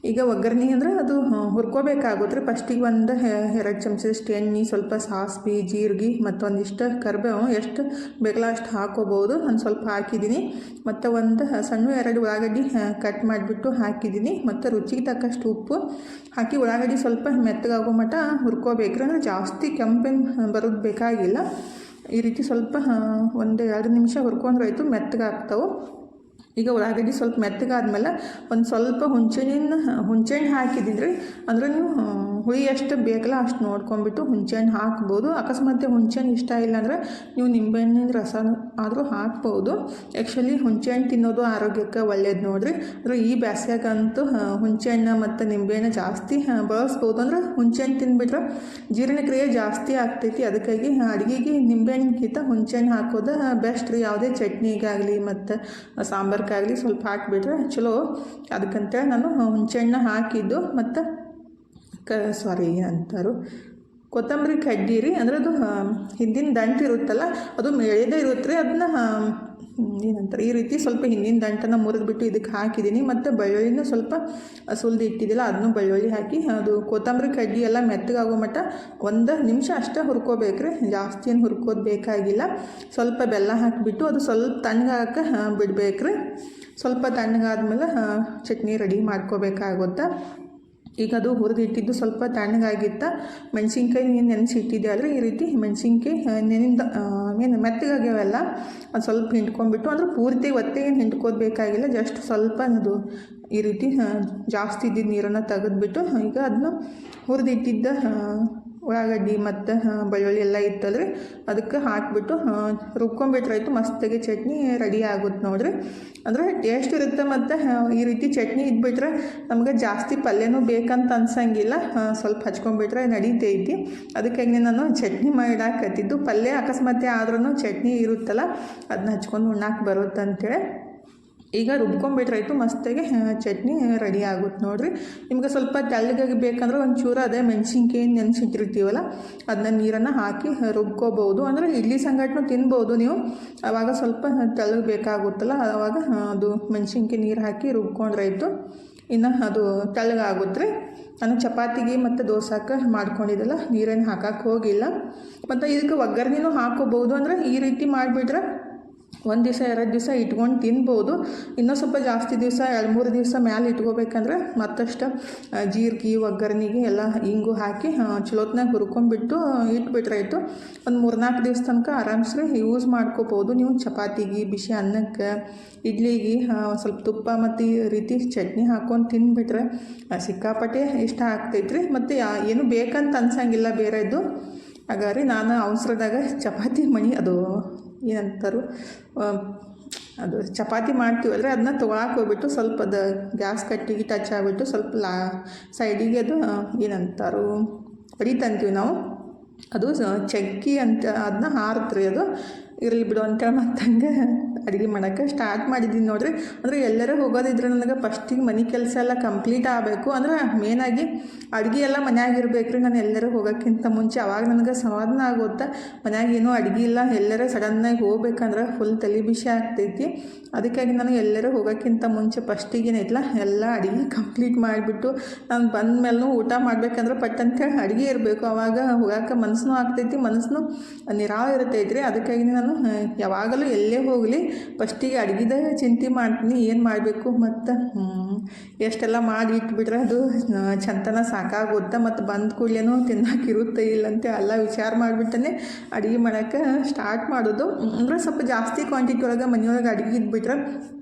ಈಗ ಒಗ್ಗರಣೆ ಅಂದರೆ ಅದು ಹುರ್ಕೋಬೇಕಾಗುತ್ತೆ. ಫಸ್ಟಿಗೆ 1-2 ಚಮಚದಷ್ಟು ಎಣ್ಣೆ, ಸ್ವಲ್ಪ ಸಾಸಿವೆ, ಜೀರಿಗೆ, ಮತ್ತು ಒಂದಿಷ್ಟು ಕರಿಬೇವು, ಎಷ್ಟು ಬೇಕಲ್ಲ ಅಷ್ಟು ಹಾಕೋಬೋದು. ನಾನು ಸ್ವಲ್ಪ ಹಾಕಿದ್ದೀನಿ. ಮತ್ತು ಒಂದು ಸಣ್ಣ 2 ಉಳ್ಳಾಗಡ್ಡಿ ಕಟ್ ಮಾಡಿಬಿಟ್ಟು ಹಾಕಿದ್ದೀನಿ. ಮತ್ತು ರುಚಿಗೆ ತಕ್ಕಷ್ಟು ಉಪ್ಪು ಹಾಕಿ ಉಳ್ಳಾಗಡ್ಡಿ ಸ್ವಲ್ಪ ಮೆತ್ತಗಾಗೋ ಮಟ್ಟ ಹುರ್ಕೋಬೇಕ್ರಿ. ಅಂದರೆ ಜಾಸ್ತಿ ಕೆಂಪೇನು ಬರೋದು ಬೇಕಾಗಿಲ್ಲ. ಈ ರೀತಿ ಸ್ವಲ್ಪ 1-2 ನಿಮಿಷ ಹುರ್ಕೊಂಡ್ರಾಯ್ತು, ಮೆತ್ತಗಾಗ್ತಾವೆ. ಈಗ ಉಳ್ಳಾಗಡ್ಡಿ ಸ್ವಲ್ಪ ಮೆತ್ತಗಾದ್ಮೇಲೆ ಒಂದು ಸ್ವಲ್ಪ ಹುಣಸೆಹಣ್ಣು ಹಾಕಿದ್ದೀನಿ ರೀ. ಅಂದರೆ ನೀವು ಹುಳಿ ಎಷ್ಟು ಬೇಕಲ್ಲ ಅಷ್ಟು ನೋಡ್ಕೊಂಬಿಟ್ಟು ಹುಣಸೆಹಣ್ಣು ಹಾಕ್ಬೋದು. ಅಕಸ್ಮಾತ್ ಹುಣಸೆಹಣ್ಣು ಇಷ್ಟ ಇಲ್ಲ ಅಂದರೆ ನೀವು ನಿಂಬೆಹಣ್ಣಿನ ರಸ ಆದರೂ ಹಾಕ್ಬೋದು. ಆ್ಯಕ್ಚುಲಿ ಹುಣಸೆಹಣ್ಣು ತಿನ್ನೋದು ಆರೋಗ್ಯಕ್ಕೆ ಒಳ್ಳೇದು ನೋಡಿರಿ. ಅಂದರೆ ಈ ಬ್ಯಾಸ್ಗ್ಯಾಗಂತೂ ಹುಣಸೆಹಣ್ಣು ಮತ್ತು ನಿಂಬೆಹಣ್ಣು ಜಾಸ್ತಿ ಬಳಸ್ಬೋದು. ಅಂದ್ರೆ ಹುಣಸೆಹಣ್ಣು ತಿಂದುಬಿಟ್ರೆ ಜೀರ್ಣಕ್ರಿಯೆ ಜಾಸ್ತಿ ಆಗ್ತೈತಿ. ಅದಕ್ಕಾಗಿ ಅಡುಗೆಗೆ ನಿಂಬೆಹಣ್ಣಿಗಿಂತ ಹುಣಸೆಹಣ್ಣು ಹಾಕೋದು ಬೆಸ್ಟ್ ರೀ. ಯಾವುದೇ ಚಟ್ನಿಗಾಗಲಿ ಮತ್ತು ಸಾಂಬಾರ್ಗಾಗಲಿ ಸ್ವಲ್ಪ ಹಾಕಿಬಿಟ್ರೆ ಚಲೋ. ಅದಕ್ಕಂತೇಳಿ ನಾನು ಹುಣಸೆಹಣ್ಣು ಹಾಕಿದ್ದು. ಮತ್ತು ಏನಂತಾರು ಕೊತ್ತಂಬರಿ ಕಡ್ಡಿ ರೀ. ಅಂದರೆ ಅದು ಹಿಂದಿನ ದಂಟು ಇರುತ್ತಲ್ಲ ಅದು ಮೇಳೆದೇ ಇರುತ್ತೆ ರೀ. ಅದನ್ನ ಏನಂತಾರೆ ಈ ರೀತಿ ಸ್ವಲ್ಪ ಹಿಂದಿನ ದಂಟನ್ನು ಮುರಿದ್ಬಿಟ್ಟು ಇದಕ್ಕೆ ಹಾಕಿದ್ದೀನಿ. ಮತ್ತು ಬೆಳ್ಳುಳ್ಳಿನೂ ಸ್ವಲ್ಪ ಸುಲಿದು ಇಟ್ಟಿದ್ದಿಲ್ಲ ಅದನ್ನು ಬೆಳ್ಳುಳ್ಳಿ ಹಾಕಿ ಅದು ಕೊತ್ತಂಬರಿ ಕಡ್ಡಿ ಎಲ್ಲ ಮೆತ್ತಗಾಗೋ ಮಟ್ಟ 1 ನಿಮಿಷ ಅಷ್ಟೇ ಹುರ್ಕೋಬೇಕ್ರಿ. ಜಾಸ್ತಿ ಏನು ಹುರ್ಕೋದು ಬೇಕಾಗಿಲ್ಲ. ಸ್ವಲ್ಪ ಬೆಲ್ಲ ಹಾಕಿಬಿಟ್ಟು ಅದು ಸ್ವಲ್ಪ ತಣ್ಣಗಾಗಕ್ಕೆ ಬಿಡಬೇಕ್ರಿ. ಸ್ವಲ್ಪ ತಣ್ಣಗಾದ್ಮೇಲೆ ಚಟ್ನಿ ರೆಡಿ ಮಾಡ್ಕೋಬೇಕಾಗುತ್ತೆ. ಈಗ ಅದು ಹುರಿದಿಟ್ಟಿದ್ದು ಸ್ವಲ್ಪ ತಣ್ಣಗಾಗಿತ್ತ. ಮೆಣಸಿನ್ಕಾಯಿ ನೆನೆಸಿಟ್ಟಿದ್ದೆ ಆದರೆ ಈ ರೀತಿ ಮೆಣಸಿನ್ಕಾಯಿ ಮೆತ್ತಗಾಗ್ಯಾವೆಲ್ಲ ಅದು ಸ್ವಲ್ಪ ಹಿಂಡ್ಕೊಂಡ್ಬಿಟ್ಟು, ಅಂದರೆ ಪೂರ್ತಿ ಒತ್ತೆ ಏನು ಹಿಂಡ್ಕೋದು ಬೇಕಾಗಿಲ್ಲ. ಜಸ್ಟ್ ಸ್ವಲ್ಪ ಅದು ಈ ರೀತಿ ಜಾಸ್ತಿ ಇದ್ದಿದ್ದು ನೀರನ್ನು ತೆಗೆದ್ಬಿಟ್ಟು ಈಗ ಅದನ್ನ ಹುರಿದಿಟ್ಟಿದ್ದ ಉಳ್ಳಾಗಡ್ಡಿ ಮತ್ತು ಬೆಳ್ಳುಳ್ಳಿ ಎಲ್ಲ ಇತ್ತಲ್ರಿ ಅದಕ್ಕೆ ಹಾಕಿಬಿಟ್ಟು ರುಬ್ಕೊಂಬಿಟ್ರಾಯ್ತು. ಮಸ್ತಾಗಿ ಚಟ್ನಿ ರೆಡಿ ಆಗುತ್ತೆ ನೋಡಿರಿ. ಅಂದರೆ ಟೇಸ್ಟ್ ಇರುತ್ತೆ. ಮತ್ತು ಈ ರೀತಿ ಚಟ್ನಿ ಇದ್ಬಿಟ್ರೆ ನಮಗೆ ಜಾಸ್ತಿ ಪಲ್ಯನೂ ಬೇಕಂತ ಅನ್ಸಂಗಿಲ್ಲ. ಸ್ವಲ್ಪ ಹಚ್ಕೊಂಡ್ಬಿಟ್ರೆ ನಡೀತೈತಿ. ಅದಕ್ಕಾಗಿ ನಾನು ಚಟ್ನಿ ಮಾಡಿಡಾಕತ್ತಿದ್ದು. ಪಲ್ಯ ಅಕಸ್ಮಾತ್ ಆದ್ರೂ ಚಟ್ನಿ ಇರುತ್ತಲ್ಲ ಅದನ್ನ ಹಚ್ಕೊಂಡು ಉಣ್ಣಾಕೆ ಬರುತ್ತೆ ಅಂತೇಳಿ ಈಗ ರುಬ್ಕೊಂಬಿಟ್ರಾಯ್ತು, ಮಸ್ತಾಗಿ ಚಟ್ನಿ ರೆಡಿ ಆಗುತ್ತೆ ನೋಡಿರಿ. ನಿಮ್ಗೆ ಸ್ವಲ್ಪ ತೆಳ್ಳಗಾಗಿ ಬೇಕಂದ್ರೆ ಒಂಚೂರು ಅದೇ ಮೆಣಸಿನ್ಕಾಯಿ ನೆನೆಸಿಟ್ಟಿರ್ತೀವಲ್ಲ ಅದನ್ನ ನೀರನ್ನು ಹಾಕಿ ರುಬ್ಕೋಬೋದು. ಅಂದರೆ ಇಡ್ಲಿ ಸಂಗಟನೂ ತಿನ್ಬೋದು ನೀವು. ಆವಾಗ ಸ್ವಲ್ಪ ತೆಳ್ಳಗೆ ಬೇಕಾಗುತ್ತಲ್ಲ, ಆವಾಗ ಅದು ಮೆಣಸಿನ್ಕಾಯಿ ನೀರು ಹಾಕಿ ರುಬ್ಕೊಂಡ್ರಾಯ್ತು. ಇನ್ನು ಅದು ತೆಳ್ಳಗಾಗುತ್ತೆ. ನಾನು ಚಪಾತಿಗೆ ಮತ್ತು ದೋಸೆಗೆ ಮಾಡ್ಕೊಂಡಿದ್ದೆಲ್ಲ ನೀರೇನು ಹಾಕಕ್ಕೆ ಹೋಗಿಲ್ಲ. ಮತ್ತು ಇದಕ್ಕೆ ಒಗ್ಗರಣೆನೂ ಹಾಕೋಬೋದು. ಅಂದರೆ ಈ ರೀತಿ ಮಾಡಿಬಿಟ್ರೆ 1 ದಿವಸ 2 ದಿವಸ ಇಟ್ಕೊಂಡು ತಿನ್ಬೋದು. ಇನ್ನೂ ಸ್ವಲ್ಪ ಜಾಸ್ತಿ ದಿವಸ 2-3 ದಿವಸ ಮ್ಯಾಲೆ ಇಟ್ಕೋಬೇಕಂದ್ರೆ ಮತ್ತಷ್ಟು ಜೀರಿಗೆ ಒಗ್ಗರಣೆಗೆ ಎಲ್ಲ ಹಿಂಗು ಹಾಕಿ ಚಲೋತ್ನಾಗ ಹುರ್ಕೊಂಡ್ಬಿಟ್ಟು ಇಟ್ಬಿಟ್ರಾಯ್ತು. ಒಂದು 3-4 ದಿವಸ ತನಕ ಆರಾಮ್ಸೆ ಯೂಸ್ ಮಾಡ್ಕೋಬೋದು ನೀವು. ಚಪಾತಿಗೆ, ಬಿಸಿ ಅನ್ನಕ್ಕೆ, ಇಡ್ಲಿಗೆ ಸ್ವಲ್ಪ ತುಪ್ಪ ಮತ್ತು ಈ ರೀತಿ ಚಟ್ನಿ ಹಾಕ್ಕೊಂಡು ತಿಂದುಬಿಟ್ರೆ ಸಿಕ್ಕಾಪಟ್ಟೆ ಇಷ್ಟ ಆಗ್ತೈತ್ರಿ. ಮತ್ತು ಏನು ಬೇಕಂತ ಅನ್ಸಂಗಿಲ್ಲ ಬೇರೆದು. ಹಾಗಾದ್ರೆ ನಾನು ಅವಸರದಾಗ ಚಪಾತಿ ಅದು ಏನಂತಾರು ಅದು ಚಪಾತಿ ಮಾಡ್ತೀವಲ್ರಿ, ಅದನ್ನ ತೊಗೊಳಕ್ಕೆ ಹೋಗ್ಬಿಟ್ಟು ಸ್ವಲ್ಪ ಅದು ಗ್ಯಾಸ್ ಕಟ್ಟಿಗೆ ಟಚ್ ಆಗಿಬಿಟ್ಟು ಸ್ವಲ್ಪ ಸೈಡಿಗೆ ಅದು ಏನಂತಾರು ಹೊಡಿತಂತೀವಿ ನಾವು, ಅದು ಚಕ್ಕಿ ಅಂತ ಅದನ್ನ ಹಾರತ್ರಿ. ಅದು ಇರಲಿ ಬಿಡು ಅಂತೇಳಿ ಮತ್ತೆ ಹಂಗೆ ಅಡುಗೆ ಮಾಡೋಕ್ಕೆ ಸ್ಟಾರ್ಟ್ ಮಾಡಿದ್ದೀನಿ ನೋಡಿರಿ. ಅಂದರೆ ಎಲ್ಲರೂ ಹೋಗೋದಿದ್ರೆ ನನಗೆ ಫಸ್ಟಿಗೆ ಮನೆ ಕೆಲಸ ಎಲ್ಲ ಕಂಪ್ಲೀಟ್ ಆಗಬೇಕು. ಅಂದ್ರೆ ಮೇನಾಗಿ ಅಡುಗೆ ಎಲ್ಲ ಮನ್ಯಾಗಿರ್ಬೇಕು ರೀ. ನಾನು ಎಲ್ಲರೂ ಹೋಗೋಕ್ಕಿಂತ ಮುಂಚೆ ಅವಾಗ ನನಗೆ ಸಮಾಧಾನ ಆಗುತ್ತೆ. ಮನ್ಯಾಗ ಏನೂ ಅಡುಗೆ ಇಲ್ಲ, ಎಲ್ಲರೂ ಸಡನ್ನಾಗಿ ಹೋಗ್ಬೇಕಂದ್ರೆ ಫುಲ್ ತಲೆ ಬಿಸಿ ಆಗ್ತೈತಿ. ಅದಕ್ಕಾಗಿ ನಾನು ಎಲ್ಲರೂ ಹೋಗೋಕ್ಕಿಂತ ಮುಂಚೆ ಫಸ್ಟಿಗೆ ಏನೈತಲ್ಲ ಎಲ್ಲ ಅಡುಗೆ ಕಂಪ್ಲೀಟ್ ಮಾಡಿಬಿಟ್ಟು ನಾನು ಬಂದ ಮೇಲೂ ಊಟ ಮಾಡ್ಬೇಕಂದ್ರೆ ಪಟ್ಟಂತೇಳಿ ಅಡುಗೆ ಇರಬೇಕು. ಆವಾಗ ಹೋಗೋಕೆ ಮನಸ್ಸೂ ಆಗ್ತೈತಿ, ಮನಸ್ಸು ನಿರಾಳ ಇರ್ತೈತ್ರಿ. ಅದಕ್ಕಾಗಿ ನಾನು ಯಾವಾಗಲೂ ಎಲ್ಲೇ ಹೋಗಲಿ ಫಸ್ಟಿಗೆ ಅಡುಗೆದ ಚಿಂತೆ ಮಾಡ್ತೀನಿ, ಏನು ಮಾಡಬೇಕು ಮತ್ತು ಎಷ್ಟೆಲ್ಲ ಮಾಡಿ ಇಟ್ಬಿಟ್ರೆ ಅದು ಚಂತನ ಸಾಕಾಗುತ್ತೆ. ಮತ್ತು ಬಂದ ಕೂಡಲೇನೂ ತಿನ್ನೋಕಿರುತ್ತೆ ಇಲ್ಲಂತೆ ಎಲ್ಲ ವಿಚಾರ ಮಾಡಿಬಿಟ್ಟೇ ಅಡುಗೆ ಮಾಡೋಕ್ಕೆ ಸ್ಟಾರ್ಟ್ ಮಾಡೋದು. ಅಂದರೆ ಸ್ವಲ್ಪ ಜಾಸ್ತಿ ಕ್ವಾಂಟಿಟಿ ಒಳಗೆ ಮನೆಯೊಳಗೆ ಅಡುಗೆ ಇದ್ಬಿಟ್ರೆ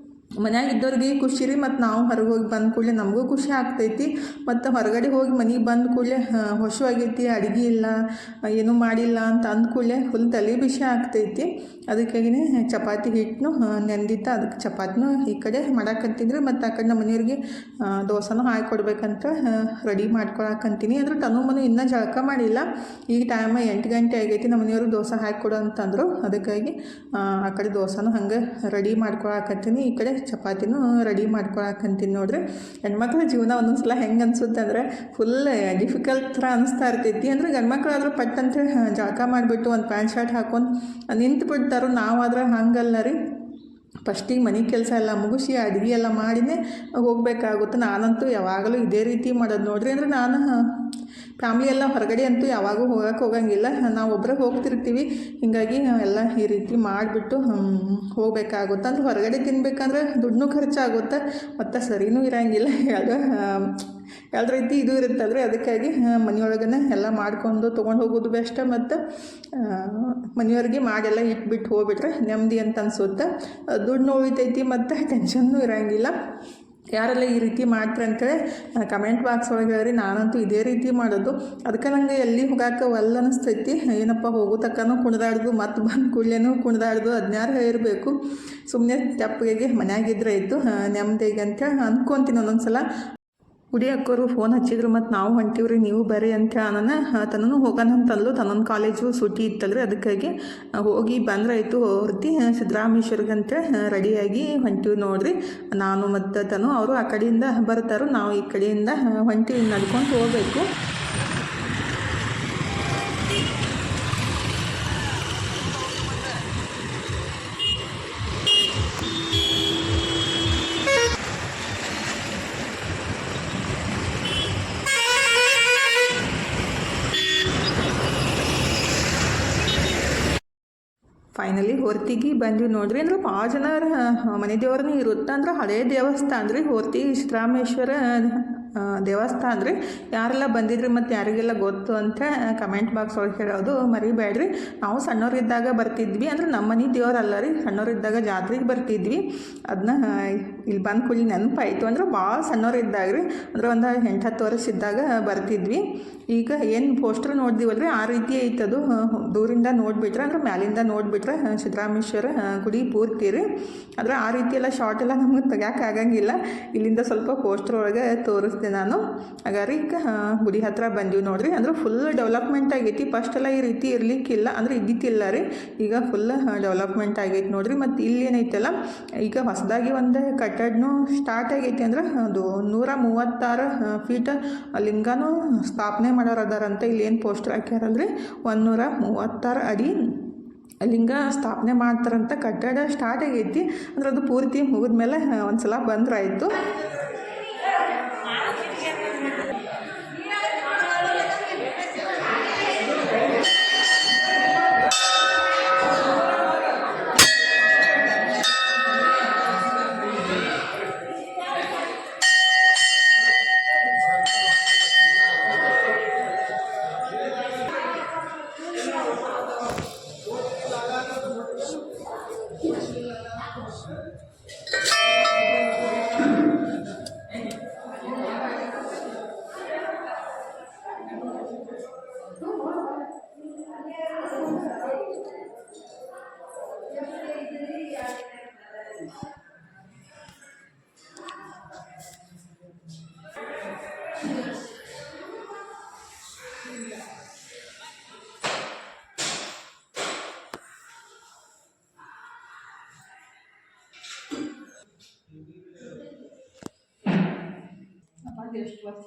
ಮನ್ಯಾಗ ಇದ್ದವ್ರಿಗೆ ಖುಷಿ ರೀ. ಮತ್ತು ನಾವು ಹೊರಗೆ ಹೋಗಿ ಬಂದ ಕೂಡಲೇ ನಮಗೂ ಖುಷಿ ಆಗ್ತೈತಿ. ಮತ್ತು ಹೊರಗಡೆ ಹೋಗಿ ಮನೆಗೆ ಬಂದ ಕೂಡಲೇ ಹೊಸವಾಗೈತಿ, ಅಡುಗೆ ಇಲ್ಲ, ಏನೂ ಮಾಡಿಲ್ಲ ಅಂತ ಅಂದ ಕೂಡಲೇ ಫುಲ್ ತಲೆ ಬಿಸಿ ಆಗ್ತೈತಿ. ಅದಕ್ಕಾಗಿಯೇ ಚಪಾತಿ ಹಿಟ್ಟನ್ನು ನೆಂದಿದ್ದ, ಅದಕ್ಕೆ ಚಪಾತಿನೂ ಈ ಕಡೆ ಮಾಡಾಕಂತಿದ್ರೆ ಮತ್ತು ಆ ಕಡೆ ನಮ್ಮ ಮನೆಯವ್ರಿಗೆ ದೋಸೆನೂ ಹಾಕಿಕೊಡ್ಬೇಕಂತ ರೆಡಿ ಮಾಡ್ಕೊಳಕಂತೀನಿ. ಅಂದ್ರೆ ತನು ಮನು ಇನ್ನೂ ಜಳಕ ಮಾಡಿಲ್ಲ. ಈಗ ಟೈಮ್ 8 ಗಂಟೆ ಆಗೈತಿ. ನಮ್ಮ ಮನೆಯವರು ದೋಸೆ ಹಾಕಿಕೊಡು ಅಂತಂದರು. ಅದಕ್ಕಾಗಿ ಆ ಕಡೆ ದೋಸೆನೂ ಹಂಗೆ ರೆಡಿ ಮಾಡ್ಕೊಳಕಂತೀನಿ, ಈ ಕಡೆ ಚಪಾತಿನೂ ರೆಡಿ ಮಾಡ್ಕೊಳಕಂತೀನಿ ನೋಡ್ರಿ. ಹೆಣ್ಮಕ್ಳ ಜೀವನ ಒಂದೊಂದು ಸಲ ಹೆಂಗೆ ಅನಿಸುತ್ತೆ ಅಂದರೆ ಫುಲ್ ಡಿಫಿಕಲ್ಟ್ ಥರ ಅನಿಸ್ತಾ ಇರ್ತೈತಿ. ಅಂದರೆ ಗಂಡ್ಮಕ್ಳಾದ್ರೂ ಪಟ್ಟಂತ ಜಳಕ ಮಾಡಿಬಿಟ್ಟು ಒಂದು ಪ್ಯಾಂಟ್ ಶರ್ಟ್ ಹಾಕ್ಕೊಂಡು ನಿಂತು ಬಿಡ್ತಾರೋ. ನಾವಾದ್ರೆ ಹಂಗಲ್ಲ ರೀ, ಫಸ್ಟಿಗೆ ಮನೆ ಕೆಲಸ ಎಲ್ಲ ಮುಗಿಸಿ ಅಡುಗೆ ಎಲ್ಲ ಮಾಡಿನೇ ಹೋಗಬೇಕಾಗುತ್ತೆ. ನಾನಂತೂ ಯಾವಾಗಲೂ ಇದೇ ರೀತಿ ಮಾಡೋದು ನೋಡ್ರಿ. ಅಂದರೆ ನಾನು ಫ್ಯಾಮ್ಲಿ ಎಲ್ಲ ಹೊರಗಡೆ ಅಂತೂ ಯಾವಾಗೂ ಹೋಗಂಗಿಲ್ಲ, ನಾವು ಒಬ್ಬರೇ ಹೋಗ್ತಿರ್ತೀವಿ. ಹೀಗಾಗಿ ಎಲ್ಲ ಈ ರೀತಿ ಮಾಡಿಬಿಟ್ಟು ಹೋಗಬೇಕಾಗುತ್ತೆ. ಅಂದ್ರೆ ಹೊರಗಡೆ ತಿನ್ಬೇಕಂದ್ರೆ ದುಡ್ಡು ಖರ್ಚಾಗುತ್ತೆ, ಮತ್ತು ಸರಿನೂ ಇರೋಂಗಿಲ್ಲ. ಎರಡು ರೀತಿ ಇದು ಇರುತ್ತಲ್ರಿ. ಅದಕ್ಕಾಗಿ ಮನೆಯೊಳಗೇ ಎಲ್ಲ ಮಾಡ್ಕೊಂಡು ತೊಗೊಂಡು ಹೋಗೋದು ಬೆಸ್ಟ್. ಮತ್ತು ಮನೆಯವ್ರಿಗೆ ಮಾಡೆಲ್ಲ ಇಟ್ಬಿಟ್ಟು ಹೋಗ್ಬಿಟ್ರೆ ನೆಮ್ಮದಿ ಅಂತ ಅನಿಸುತ್ತೆ. ದುಡ್ಡು ಉಳಿತೈತಿ ಮತ್ತು ಟೆನ್ಷನ್ನೂ ಇರೋಂಗಿಲ್ಲ. ಯಾರೆಲ್ಲ ಈ ರೀತಿ ಮಾಡ್ತಾರೆ ಅಂತೇಳಿ ಕಮೆಂಟ್ ಬಾಕ್ಸ್ ಒಳಗೆ ಹೇಳ್ರಿ. ನಾನಂತೂ ಇದೇ ರೀತಿ ಮಾಡೋದು. ಅದಕ್ಕೆ ನನಗೆ ಎಲ್ಲಿ ಹೋಗಾಕ ಒಲ್ಲ ಅನ್ನಿಸ್ತೈತಿ. ಏನಪ್ಪ ಹೋಗೋ ತಕ್ಕನೂ ಕುಣಿದಾಡ್ದು, ಮತ್ತು ಬಂದು ಕೂಡಲೇನೂ ಕುಣಿದಾಡ್ದು, 16 ಇರಬೇಕು. ಸುಮ್ಮನೆ ತೆಪ್ಪಗೆ ಮನ್ಯಾಗಿದ್ರೆ ಆಯಿತು ನೆಮ್ಮದಿಗೆ ಅಂತೇಳಿ ಅಂದ್ಕೊತೀನಿ ಒಂದೊಂದು ಸಲ. ಗುಡಿ ಅಕ್ಕೋರು ಫೋನ್ ಹಚ್ಚಿದ್ರು, ಮತ್ತು ನಾವು ಹೊಂಟಿವ್ರಿ ನೀವು ಬರ್ರಿ ಅಂತೇಳಿ ತನ್ನೂ ಹೋಗೋಣ ಅಂತಂದ್ಲು. ತನ್ನೊಂದು ಕಾಲೇಜು ಸೂಟಿ ಇತ್ತಲ್ರಿ, ಅದಕ್ಕಾಗಿ ಹೋಗಿ ಬಂದ್ರಾಯ್ತು. ಹೊರ್ತಿ ಸಿದ್ದರಾಮೇಶ್ವರ್ಗೆ ಅಂತೇಳಿ ರೆಡಿಯಾಗಿ ಹೊಂಟಿವಿ ನೋಡ್ರಿ. ನಾನು ಮತ್ತು ತನು ಅವರು ಆ ಕಡೆಯಿಂದ ಬರ್ತಾರೋ, ನಾವು ಈ ಕಡೆಯಿಂದ ಹೊಂಟಿವಿ, ನಡ್ಕೊಂಡು ಹೋಗಬೇಕು. ಫೈನಲಿ ಹೊರ್ತಿಗೆ ಬಂದ್ವಿ ನೋಡ್ರಿ. ಅಂದ್ರೆ ಭಾಳ ಜನ ಮನೆ ದೇವ್ರನ್ನ ಇರುತ್ತೆ. ಅಂದ್ರೆ ಹಳೇ ದೇವಸ್ಥಾನ ರೀ ಹೊರ್ತಿ ಸಿದ್ದರಾಮೇಶ್ವರ ದೇವಸ್ಥಾನ ರೀ. ಯಾರೆಲ್ಲ ಬಂದಿದ್ರಿ ಮತ್ತು ಯಾರಿಗೆಲ್ಲ ಗೊತ್ತು ಅಂತ ಕಮೆಂಟ್ ಬಾಕ್ಸ್ ಒಳಗೆ ಹೇಳೋದು ಮರಿಬೇಡ್ರಿ. ನಾವು ಸಣ್ಣವರಿದ್ದಾಗ ಬರ್ತಿದ್ವಿ. ಅಂದ್ರೆ ನಮ್ಮ ಮನೆ ದೇವರಲ್ಲ ರೀ, ಸಣ್ಣವರಿದ್ದಾಗ ಜಾತ್ರೆಗೆ ಬರ್ತಿದ್ವಿ. ಅದನ್ನ ಇಲ್ಲಿ ಬಂದು ಕೂಡಲಿ ನೆನಪಾಯಿತು. ಅಂದ್ರೆ ಭಾಳ ಸಣ್ಣವರಿದ್ದಾಗ ರೀ, ಅಂದ್ರೆ ಒಂದು 8-10 ವರ್ಷ ಇದ್ದಾಗ ಬರ್ತಿದ್ವಿ. ಈಗ ಏನು ಪೋಸ್ಟರ್ ನೋಡಿದಿವಲ್ರಿ ಆ ರೀತಿ ಐತದು. ದೂರಿಂದ ನೋಡಿಬಿಟ್ರೆ ಅಂದ್ರೆ ಮ್ಯಾಲಿಂದ ನೋಡಿಬಿಟ್ರೆ ಸಿದ್ದರಾಮೇಶ್ವರ ಗುಡಿ ಪೂರ್ತಿ ರೀ. ಆದರೆ ಆ ರೀತಿ ಎಲ್ಲ ಶಾರ್ಟ್ ಎಲ್ಲ ನಮಗೆ ತೆಗ್ಯಾಕೆ ಆಗಂಗಿಲ್ಲ. ಇಲ್ಲಿಂದ ಸ್ವಲ್ಪ ಪೋಸ್ಟರ್ ಒಳಗೆ ತೋರಿಸ್ದೆ ನಾನು. ಹಾಗಾದ್ರೆ ಈಗ ಗುಡಿ ಹತ್ರ ಬಂದೀವಿ ನೋಡ್ರಿ. ಅಂದ್ರೆ ಫುಲ್ ಡೆವಲಪ್ಮೆಂಟ್ ಆಗೈತಿ. ಫಸ್ಟೆಲ್ಲ ಈ ರೀತಿ ಇರಲಿಕ್ಕಿಲ್ಲ, ಅಂದ್ರೆ ಇದ್ದಿತ್ತಿಲ್ಲ ರೀ. ಈಗ ಫುಲ್ ಡೆವಲಪ್ಮೆಂಟ್ ಆಗೈತಿ ನೋಡ್ರಿ. ಮತ್ತು ಇಲ್ಲಿ ಏನೈತಲ್ಲ, ಈಗ ಹೊಸದಾಗಿ ಒಂದು ಕಟ್ಟಡನೂ ಸ್ಟಾರ್ಟ್ ಆಗೈತಿ. ಅಂದ್ರೆ ಅದು 136 ಫೀಟ್ ಲಿಂಗನೂ ಸ್ಥಾಪನೆ ಮಾಡೋರದಾರಂತ. ಇಲ್ಲಿ ಏನು ಪೋಸ್ಟರ್ ಹಾಕ್ಯಾರಲ್ರಿ, 136 ಅಡಿ ಲಿಂಗ ಸ್ಥಾಪನೆ ಮಾಡ್ತಾರಂತ. ಕಟ್ಟಡ ಸ್ಟಾರ್ಟ್ ಆಗೈತಿ. ಅಂದ್ರೆ ಅದು ಪೂರ್ತಿ ಮುಗಿದ್ಮೇಲೆ ಒಂದು ಸಲ ಬಂದ್ರಾಯ್ತು. ಎಷ್ಟು ವರ್ಷ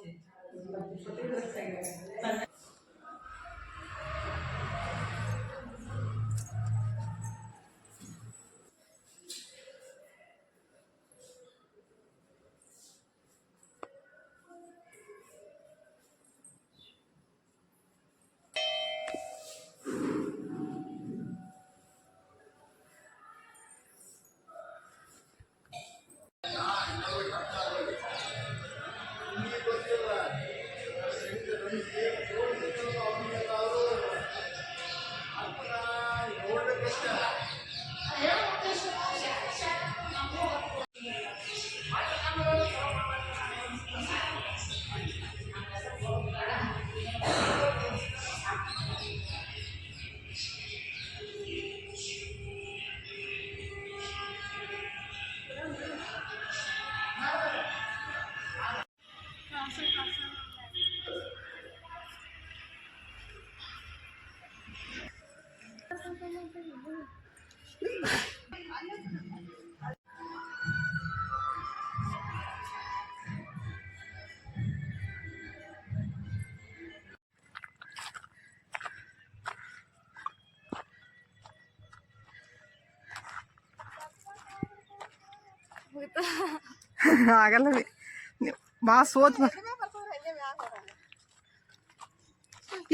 ಆಗಲ್ಲ ರೀ, ಭಾಳ ಸೋತ್.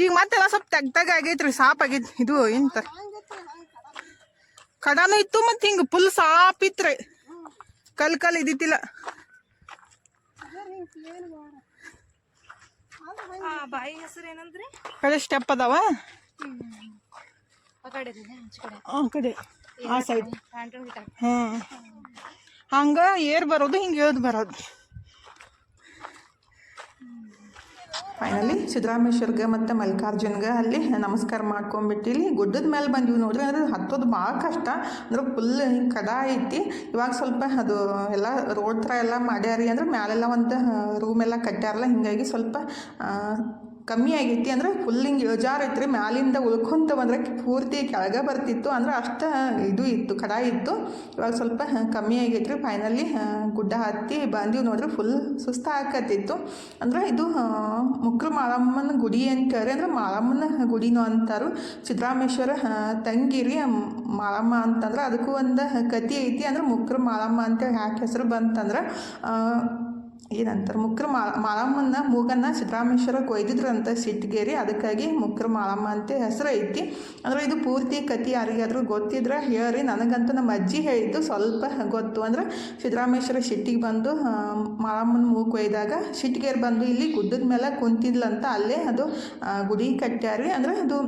ಈಗ ಮತ್ತೆಲ್ಲ ಸ್ವಲ್ಪ ತೆಗ್ದಾಗ ಆಗೈತ್ರಿ, ಸಾಪ್ ಆಗೈತಿ. ಇದು ಎಂತ ಕಡಾನು ಇತ್ತು, ಮತ್ತೆ ಹಿಂಗ ಫುಲ್ ಸಾಪ್ ಇತ್ರಿ. ಕಲ್ ಇದ್ದಿತ್ತಿಲ್ಲ. ಬಾಯಿ ಹೆಸರು ಏನಂದ್ರಿ? ಕಡೆ ಸ್ಟೆಪ್ ಅದಾವ ಆ ಕಡೆ, ಆ ಸೈಡ್. ಹಂಗ ಏರ್ ಬರೋದು, ಹಿಂಗೆ ಇಳ್ದು ಬರೋದು. ಫೈನಲಿ ಸಿದ್ದರಾಮೇಶ್ವರ್ಗೆ ಮತ್ತು ಮಲ್ಲಿಕಾರ್ಜುನ್ಗೆ ಅಲ್ಲಿ ನಮಸ್ಕಾರ ಮಾಡ್ಕೊಂಬಿಟ್ಟಿಲ್ಲಿ ಗುಡ್ಡದ ಮೇಲೆ ಬಂದೀವಿ ನೋಡ್ರಿ. ಅಂದ್ರೆ ಹತ್ತೋದು ಭಾಳ ಕಷ್ಟ. ಅಂದ್ರೆ ಫುಲ್ ಹಿಂಗೆ ಕಡ ಐತಿ. ಇವಾಗ ಸ್ವಲ್ಪ ಅದು ಎಲ್ಲ ರೋಡ್ ಥರ ಎಲ್ಲ ಮಾಡ್ಯಾರಿ. ಅಂದ್ರೆ ಮ್ಯಾಲೆಲ್ಲ ಒಂದು ರೂಮ್ ಎಲ್ಲ ಕಟ್ಟ್ಯಾರಲ್ಲ, ಹಿಂಗಾಗಿ ಸ್ವಲ್ಪ ಕಮ್ಮಿ ಆಗೈತಿ. ಅಂದ್ರೆ ಫುಲ್ ಹಿಂಗೆ ಇಳಿಜಾರು ಐತ್ರಿ. ಮ್ಯಾಲಿಂದ ಉಳ್ಕೊಂತ ಬಂದ್ರೆ ಪೂರ್ತಿ ಕೆಳಗೆ ಬರ್ತಿತ್ತು. ಅಂದ್ರೆ ಅಷ್ಟು ಇದು ಇತ್ತು, ಕಡ ಇತ್ತು. ಇವಾಗ ಸ್ವಲ್ಪ ಕಮ್ಮಿ ಆಗೈತ್ರಿ. ಫೈನಲಿ ಗುಡ್ಡ ಹತ್ತಿ ಬಂದೀವಿ ನೋಡ್ರಿ. ಫುಲ್ ಸುಸ್ತ ಹಾಕತ್ತಿತ್ತು. ಅಂದ್ರೆ ಇದು ಮುಕ್ರು ಮಾಳಮ್ಮನ ಗುಡಿ ಅಂತಾರೆ. ಅಂದ್ರೆ ಮಾಳಮ್ಮನ ಗುಡಿನೂ ಅಂತಾರು. ಸಿದ್ದರಾಮೇಶ್ವರ ತಂಗಿರಿ ಮಾಳಮ್ಮ ಅಂತಂದ್ರೆ ಅದಕ್ಕೂ ಒಂದು ಕತಿ ಐತಿ. ಅಂದ್ರೆ ಮುಕ್ರು ಮಾಳಮ್ಮ ಅಂತೇಳಿ ಯಾಕೆ ಹೆಸರು ಬಂತಂದ್ರೆ, ಏನಂತಾರೆ, ಮುಕ್ರ ಮಾಳಮ್ಮನ ಮೂಗನ್ನ ಸಿದ್ದರಾಮೇಶ್ವರ ಕೊಯ್ದಿದ್ರಂತ ಸಿಟ್ಟಿಗೇರಿ. ಅದಕ್ಕಾಗಿ ಮುಕ್ರ ಮಾಳಮ್ಮ ಅಂತ ಹೆಸರು ಐತಿ. ಅಂದ್ರೆ ಇದು ಪೂರ್ತಿ ಕತಿ ಯಾರಿಗಾದ್ರೂ ಗೊತ್ತಿದ್ರೆ ಹೇಳ್ರಿ. ನನಗಂತೂ ನಮ್ಮ ಅಜ್ಜಿ ಹೇಳಿದ್ದು ಸ್ವಲ್ಪ ಗೊತ್ತು. ಅಂದ್ರೆ ಸಿದ್ದರಾಮೇಶ್ವರ ಸಿಟ್ಟಿಗೆ ಬಂದು ಮಾಳಮ್ಮನ ಮೂಗು ಕೊಯ್ದಾಗ ಸಿಟ್ಟಿಗೇರಿ ಬಂದು ಇಲ್ಲಿ ಗುಡ್ಡದ ಮೇಲೆ ಕುಂತಿದ್ಲಂತ. ಅಲ್ಲೇ ಅದು ಗುಡಿ ಕಟ್ಟ್ಯಾರಿ. ಅಂದ್ರೆ ಅದು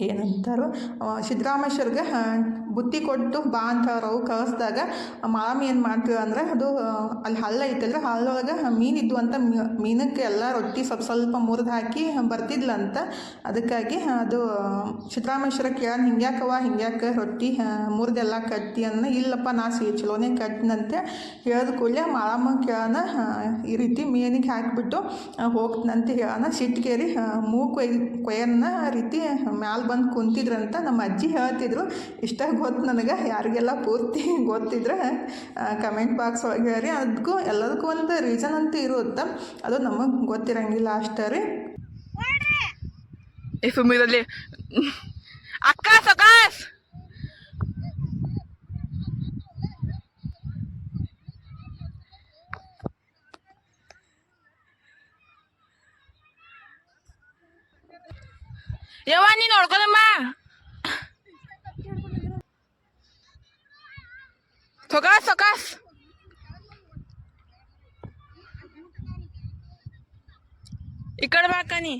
ಏನಂತಾರೋ ಸಿದ್ದರಾಮೇಶ್ವರ್ಗೆ ಬುತ್ತಿ ಕೊಟ್ಟು ಬಾ ಅಂತ ಅವ್ರು ಕಳಿಸ್ದಾಗ ಮಾಮಿ ಏನು ಮಾಡ್ತೀವಿ ಅಂದರೆ ಅದು ಅಲ್ಲಿ ಹಳ್ಳ ಐತಲ್ರಿ ಹಳ್ಳೊಳಗೆ ಮೀನಿದ್ದು ಅಂತ ಮೀನಕ್ಕೆ ಎಲ್ಲ ರೊಟ್ಟಿ ಸ್ವಲ್ಪ ಮುರಿದು ಹಾಕಿ ಬರ್ತಿದ್ಲಂತ. ಅದಕ್ಕಾಗಿ ಅದು ಸಿದ್ದರಾಮೇಶ್ವರ ಕೇಳ ಹಿಂಗ್ಯಾಕೆ ರೊಟ್ಟಿ ಮುರಿದೆಲ್ಲ ಕಟ್ಟಿ ಅನ್ನ ಇಲ್ಲಪ್ಪ ನಾ ಚಲೋನೇ ಕಟ್ಟಿನಂತೆ ಹೇಳಿದ ಕೂಡಲೇ ಮಾಳಮ್ಮ ಕೇಳೋಣ ಈ ರೀತಿ ಮೀನಿಗೆ ಹಾಕಿಬಿಟ್ಟು ಹೋಗ್ತನಂತೆ ಹೇಳೋಣ ಸಿಟ್ಟಿಗೇರಿ ಕೊಯ್ಯನ್ನ ರೀತಿ ಮ್ಯಾಲೆ ಬಂದು ಕುಂತಿದ್ರಂತ ನಮ್ಮ ಅಜ್ಜಿ ಹೇಳ್ತಿದ್ರು. ಇಷ್ಟ ಗೊತ್ತು ನನಗೆ, ಯಾರಿಗೆಲ್ಲ ಪೂರ್ತಿ ಗೊತ್ತಿದ್ರೆ ಕಮೆಂಟ್ ಬಾಕ್ಸ್ ಒಳಗೆ ಹೇಳಿ. ಅದಕ್ಕೂ ಎಲ್ಲದಕ್ಕೂ ಒಂದು ರೀಸನ್ ಅಂತ ಇರುತ್ತೆ, ಅದು ನಮಗೆ ಗೊತ್ತಿರಂಗಿಲ್ಲ ಅಷ್ಟೇ ರೀ. ಅಕ್ಕ ಸಕಾಸ್ ಯವ್ವ ನೀ ನೋಡ್ಕೊಳಮ್ಮ ಸೊಕಾಸ್ ಸೊಕಾಸ್ ಈ ಕಡೆ ಬಾಕ ನೀ.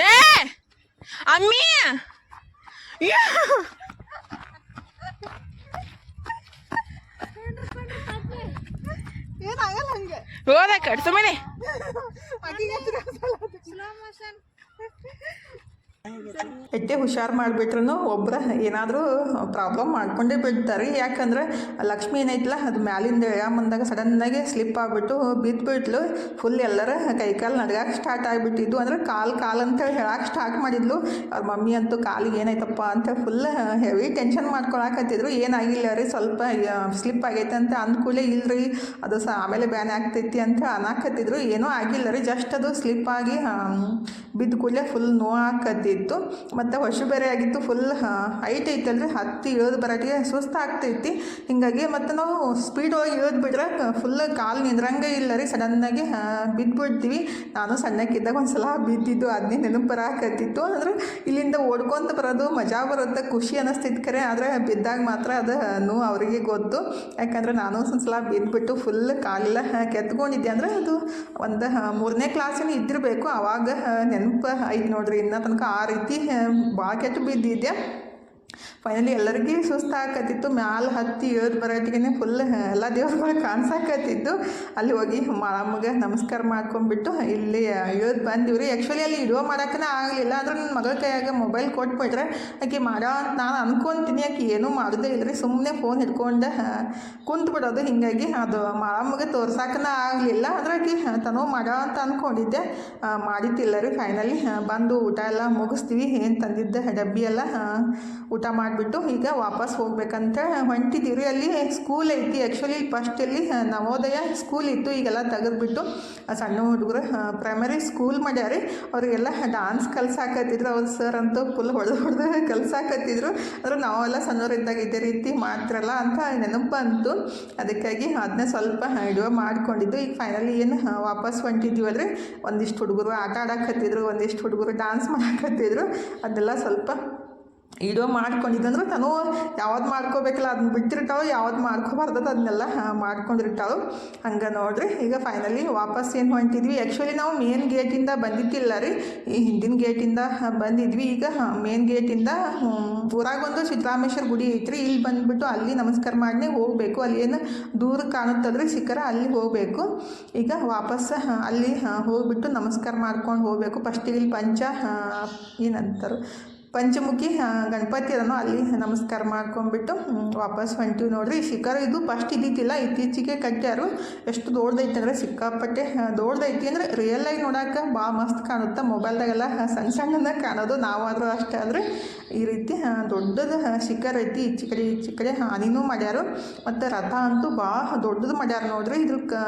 ಏ ಅಮ್ಮಿ ಏನಾಗಲ್ಲ ಹಂಗೆ ಹೋದ ಕಡ್ಸು ಮೇಲೆ ಎಟ್ಟೆ ಹುಷಾರು ಮಾಡಿಬಿಟ್ರು ಒಬ್ಬರ ಏನಾದರೂ ಪ್ರಾಬ್ಲಮ್ ಮಾಡ್ಕೊಂಡೇ ಬಿಡ್ತಾರೆ. ಯಾಕಂದ್ರೆ ಲಕ್ಷ್ಮಿ ಏನೈತಲ್ಲ ಅದು ಮ್ಯಾಲಿಂದ ಬಂದಾಗ ಸಡನ್ನಾಗಿ ಸ್ಲಿಪ್ ಆಗಿಬಿಟ್ಟು ಬಿದ್ದುಬಿಟ್ಲು. ಫುಲ್ ಎಲ್ಲರ ಕೈಕಾಲು ನಡ್ಗಕ್ಕೆ ಸ್ಟಾರ್ಟ್ ಆಗಿಬಿಟ್ಟಿದ್ದು. ಅಂದರೆ ಕಾಲು ಅಂತೇಳಿ ಹೇಳಕ್ಕೆ ಸ್ಟಾರ್ಟ್ ಮಾಡಿದ್ಲು. ಅವ್ರ ಮಮ್ಮಿ ಅಂತೂ ಕಾಲಿಗೆ ಏನಾಯ್ತಪ್ಪ ಅಂತ ಫುಲ್ ಹೆವಿ ಟೆನ್ಷನ್ ಮಾಡ್ಕೊಳಕತ್ತಿದ್ರು. ಏನಾಗಿಲ್ಲ ರೀ, ಸ್ವಲ್ಪ ಸ್ಲಿಪ್ ಆಗೈತೆ ಅಂತ ಅಂದ್ಕೂಡಲೇ ಇಲ್ಲರಿ ಅದು ಆಮೇಲೆ ಬ್ಯಾನ್ ಆಗ್ತೈತಿ ಅಂತ ಅನ್ನಕತ್ತಿದ್ರು. ಏನೂ ಆಗಿಲ್ಲ ರೀ, ಜಸ್ಟ್ ಅದು ಸ್ಲಿಪ್ ಆಗಿ ಬಿದ್ದ ಕೂಡಲೇ ಫುಲ್ ನೋವಾಕತ್ತಿತ್ತು. ಮತ್ತು ಹೊಸು ಬೇರೆ ಆಗಿತ್ತು, ಫುಲ್ ಹೈಟ್ ಐತಲ್ರಿ, ಹತ್ತಿ ಇಳಿದು ಬರೋಟಿಗೆ ಸುಸ್ತು ಆಗ್ತೈತಿ. ಹಿಂಗಾಗಿ ಮತ್ತು ನಾವು ಸ್ಪೀಡ್ ಒಳಗೆ ಇಳಿದು ಬಿಟ್ರೆ ಫುಲ್ ಕಾಲು ನಿಂದ್ರಂಗೆ ಇಲ್ಲ ರೀ, ಸಡನ್ನಾಗಿ ಬಿದ್ದುಬಿಡ್ತೀವಿ. ನಾನು ಸಣ್ಣಕ್ಕಿದ್ದಾಗ ಒಂದು ಸಲ ಬಿದ್ದಿದ್ದು ಅದನ್ನೇ ನೆನಪು ಬರಾಕತ್ತಿತ್ತು. ಅಂದ್ರೆ ಇಲ್ಲಿಂದ ಓಡ್ಕೊತ ಬರೋದು ಮಜಾ ಬರುತ್ತೆ, ಖುಷಿ ಅನ್ನಿಸ್ತಿತ್ತು ಖರೆ. ಆದರೆ ಬಿದ್ದಾಗ ಮಾತ್ರ ಅದು ನೋವು ಅವರಿಗೆ ಗೊತ್ತು. ಯಾಕಂದರೆ ನಾನು ಒಂದು ಸಲ ಬಿದ್ದುಬಿಟ್ಟು ಫುಲ್ ಕಾಲೆಲ್ಲ ಕೆತ್ಕೊಂಡಿದ್ದೆ. ಅಂದರೆ ಅದು ಒಂದು 3ನೇ ಕ್ಲಾಸಿನ ಇದ್ದಿರಬೇಕು, ಆವಾಗ ನೆನಪು ಐತೆ ನೋಡ್ರಿ. ಇನ್ನೂ ತನಕ ಆ ರೀತಿ ಭಾಳ ಕೆಟ್ಟು ಬಿದ್ದಿದ್ದೆ. ಫೈನಲಿ ಎಲ್ಲರಿಗೂ ಸುಸ್ತಾಕತ್ತಿತ್ತು. ಮ್ಯಾಲೆ ಹತ್ತಿ ಇಳಿದು ಬರೋಟಿಗೆ ಫುಲ್ ಎಲ್ಲ ದೇವ್ರುಗಳು ಕಾಣಿಸಾಕತ್ತಿದ್ದು. ಅಲ್ಲಿ ಹೋಗಿ ಮಾಳಮ್ಮಗೆ ನಮಸ್ಕಾರ ಮಾಡ್ಕೊಂಡ್ಬಿಟ್ಟು ಇಲ್ಲಿ ಇಳಿದು ಬಂದಿವ್ರಿ. ಆ್ಯಕ್ಚುಲಿ ಅಲ್ಲಿ ವಿಡಿಯೋ ಮಾಡೋಕ್ಕೇ ಆಗಲಿಲ್ಲ. ಅಂದ್ರೆ ನನ್ನ ಮಗಳ ಕೈಯಾಗ ಮೊಬೈಲ್ ಕೊಟ್ಬಿಟ್ರೆ ಆಕೆ ಮಾಡೋ ಅಂತ ನಾನು ಅನ್ಕೊತೀನಿ. ಆಕೆ ಏನೂ ಮಾಡೋದೇ ಇಲ್ಲ ರೀ, ಸುಮ್ಮನೆ ಫೋನ್ ಹಿಡ್ಕೊಂಡು ಕುಂತ್ಬಿಡೋದು. ಹೀಗಾಗಿ ಅದು ಮಾಳಮ್ಮಗೆ ತೋರ್ಸೋಕ್ಕೇ ಆಗಲಿಲ್ಲ. ಅದ್ರಾಗೆ ತನೋ ಮಾಡೋ ಅಂತ ಅಂದ್ಕೊಂಡಿದ್ದೆ, ಮಾಡಿದ್ದಿಲ್ಲ ರೀ. ಫೈನಲಿ ಬಂದು ಊಟ ಎಲ್ಲ ಮುಗಿಸ್ತೀವಿ. ಏನು ತಂದಿದ್ದೆ ಡಬ್ಬಿ ಎಲ್ಲ ಊಟ ಮಾಡಿಬಿಟ್ಟು ಈಗ ವಾಪಸ್ ಹೋಗ್ಬೇಕಂತ ಹೊಂಟಿದ್ದೀವಿ. ಅಲ್ಲಿ ಸ್ಕೂಲ್ ಐತಿ. ಆ್ಯಕ್ಚುಲಿ ಫಸ್ಟಲ್ಲಿ ನವೋದಯ ಸ್ಕೂಲ್ ಇತ್ತು, ಈಗೆಲ್ಲ ತೆಗೆದ್ಬಿಟ್ಟು ಸಣ್ಣ ಹುಡುಗರು ಪ್ರೈಮರಿ ಸ್ಕೂಲ್ ಮಾಡ್ಯಾರಿ. ಅವರಿಗೆಲ್ಲ ಡಾನ್ಸ್ ಕಲ್ಸಾಕತ್ತಿದ್ರು. ಅವ್ರ ಸರ್ ಅಂತೂ ಫುಲ್ ಹೊಡೆದು ಕಲ್ಸಾಕತ್ತಿದ್ರು. ಅಂದ್ರೆ ನಾವೆಲ್ಲ ಸಣ್ಣವರಿದ್ದಾಗ ಇದೇ ರೀತಿ ಮಾಡ್ತಿರಲ್ಲ ಅಂತ ನೆನಪು ಬಂತು. ಅದಕ್ಕಾಗಿ ಅದನ್ನೇ ಸ್ವಲ್ಪ ವಿಡಿಯೋ ಮಾಡ್ಕೊಂಡಿದ್ದು. ಈಗ ಫೈನಲಿ ಏನು ವಾಪಸ್ ಹೊಂಟಿದ್ದೀವಲ್ರಿ, ಒಂದಿಷ್ಟು ಹುಡುಗರು ಆಟ ಆಡಕತ್ತಿದ್ರು, ಒಂದಿಷ್ಟು ಹುಡುಗರು ಡಾನ್ಸ್ ಮಾಡಕತ್ತಿದ್ರು. ಅದೆಲ್ಲ ಸ್ವಲ್ಪ ವಿಡಿಯೋ ಮಾಡ್ಕೊಂಡಿದ್ದಂದ್ರೆ ತಾನು ಯಾವ್ದು ಮಾಡ್ಕೋಬೇಕಲ್ಲ ಅದನ್ನ ಬಿಟ್ಟಿರ್ತಾಳು, ಯಾವ್ದು ಮಾಡ್ಕೋಬಾರ್ದದ ಅದನ್ನೆಲ್ಲ ಮಾಡ್ಕೊಂಡಿರ್ತಾಳು. ಹಂಗೆ ನೋಡ್ರಿ ಈಗ ಫೈನಲಿ ವಾಪಸ್ ಏನು ಹೊಂಟಿದ್ವಿ. ಆ್ಯಕ್ಚುಲಿ ನಾವು ಮೇನ್ ಗೇಟಿಂದ ಬಂದಿದ್ದಿಲ್ಲ ರೀ, ಈ ಹಿಂದಿನ ಗೇಟಿಂದ ಬಂದಿದ್ವಿ. ಈಗ ಮೇನ್ ಗೇಟಿಂದ ಊರಾಗೊಂದು ಸಿದ್ದರಾಮೇಶ್ವರ ಗುಡಿ ಐತ್ರಿ, ಇಲ್ಲಿ ಬಂದುಬಿಟ್ಟು ಅಲ್ಲಿ ನಮಸ್ಕಾರ ಮಾಡಿ ಹೋಗಬೇಕು. ಅಲ್ಲಿ ಏನು ದೂರ ಕಾಣುತ್ತದ್ರಿ ಸಿಕ್ಕರ ಅಲ್ಲಿ ಹೋಗಬೇಕು. ಈಗ ವಾಪಸ್ ಅಲ್ಲಿ ಹೋಗ್ಬಿಟ್ಟು ನಮಸ್ಕಾರ ಮಾಡ್ಕೊಂಡು ಹೋಗಬೇಕು. ಫಸ್ಟಿಗೆ ಇಲ್ಲಿ ಏನಂತಾರೆ ಪಂಚಮುಖಿ ಗಣಪತಿ ಅದನ್ನು ಅಲ್ಲಿ ನಮಸ್ಕಾರ ಮಾಡ್ಕೊಂಡ್ಬಿಟ್ಟು ವಾಪಸ್ ಹೊಂಟಿವಿ ನೋಡ್ರಿ. ಶಿಖರ ಇದು ಫಸ್ಟ್ ಇದ್ದಿದ್ದಿಲ್ಲ, ಇತ್ತೀಚೆಗೆ ಕಟ್ಟ್ಯಾರು. ಎಷ್ಟು ದೊಡ್ಡದೈತೆ ಅಂದರೆ ಸಿಕ್ಕಾಪಟ್ಟೆ ದೊಡ್ಡದೈತಿ. ಅಂದರೆ ರಿಯಲಾಗಿ ನೋಡೋಕೆ ಭಾಳ ಮಸ್ತ್ ಕಾಣುತ್ತೆ. ಮೊಬೈಲ್ದಾಗೆಲ್ಲ ಸಣ್ಣ ಕಾಣೋದು, ನಾವಾದರೂ ಅಷ್ಟೇ. ಆದರೆ ಈ ರೀತಿ ದೊಡ್ಡದು ಶಿಖರ ಐತಿ. ಈಚೆ ಕಡೆ ಹಾನಿನೂ ಮಾಡ್ಯಾರು. ಮತ್ತು ರಥ ಅಂತೂ ಭಾಳ ದೊಡ್ಡದು ಮಾಡ್ಯಾರ ನೋಡ್ರಿ. ಇದ್ರ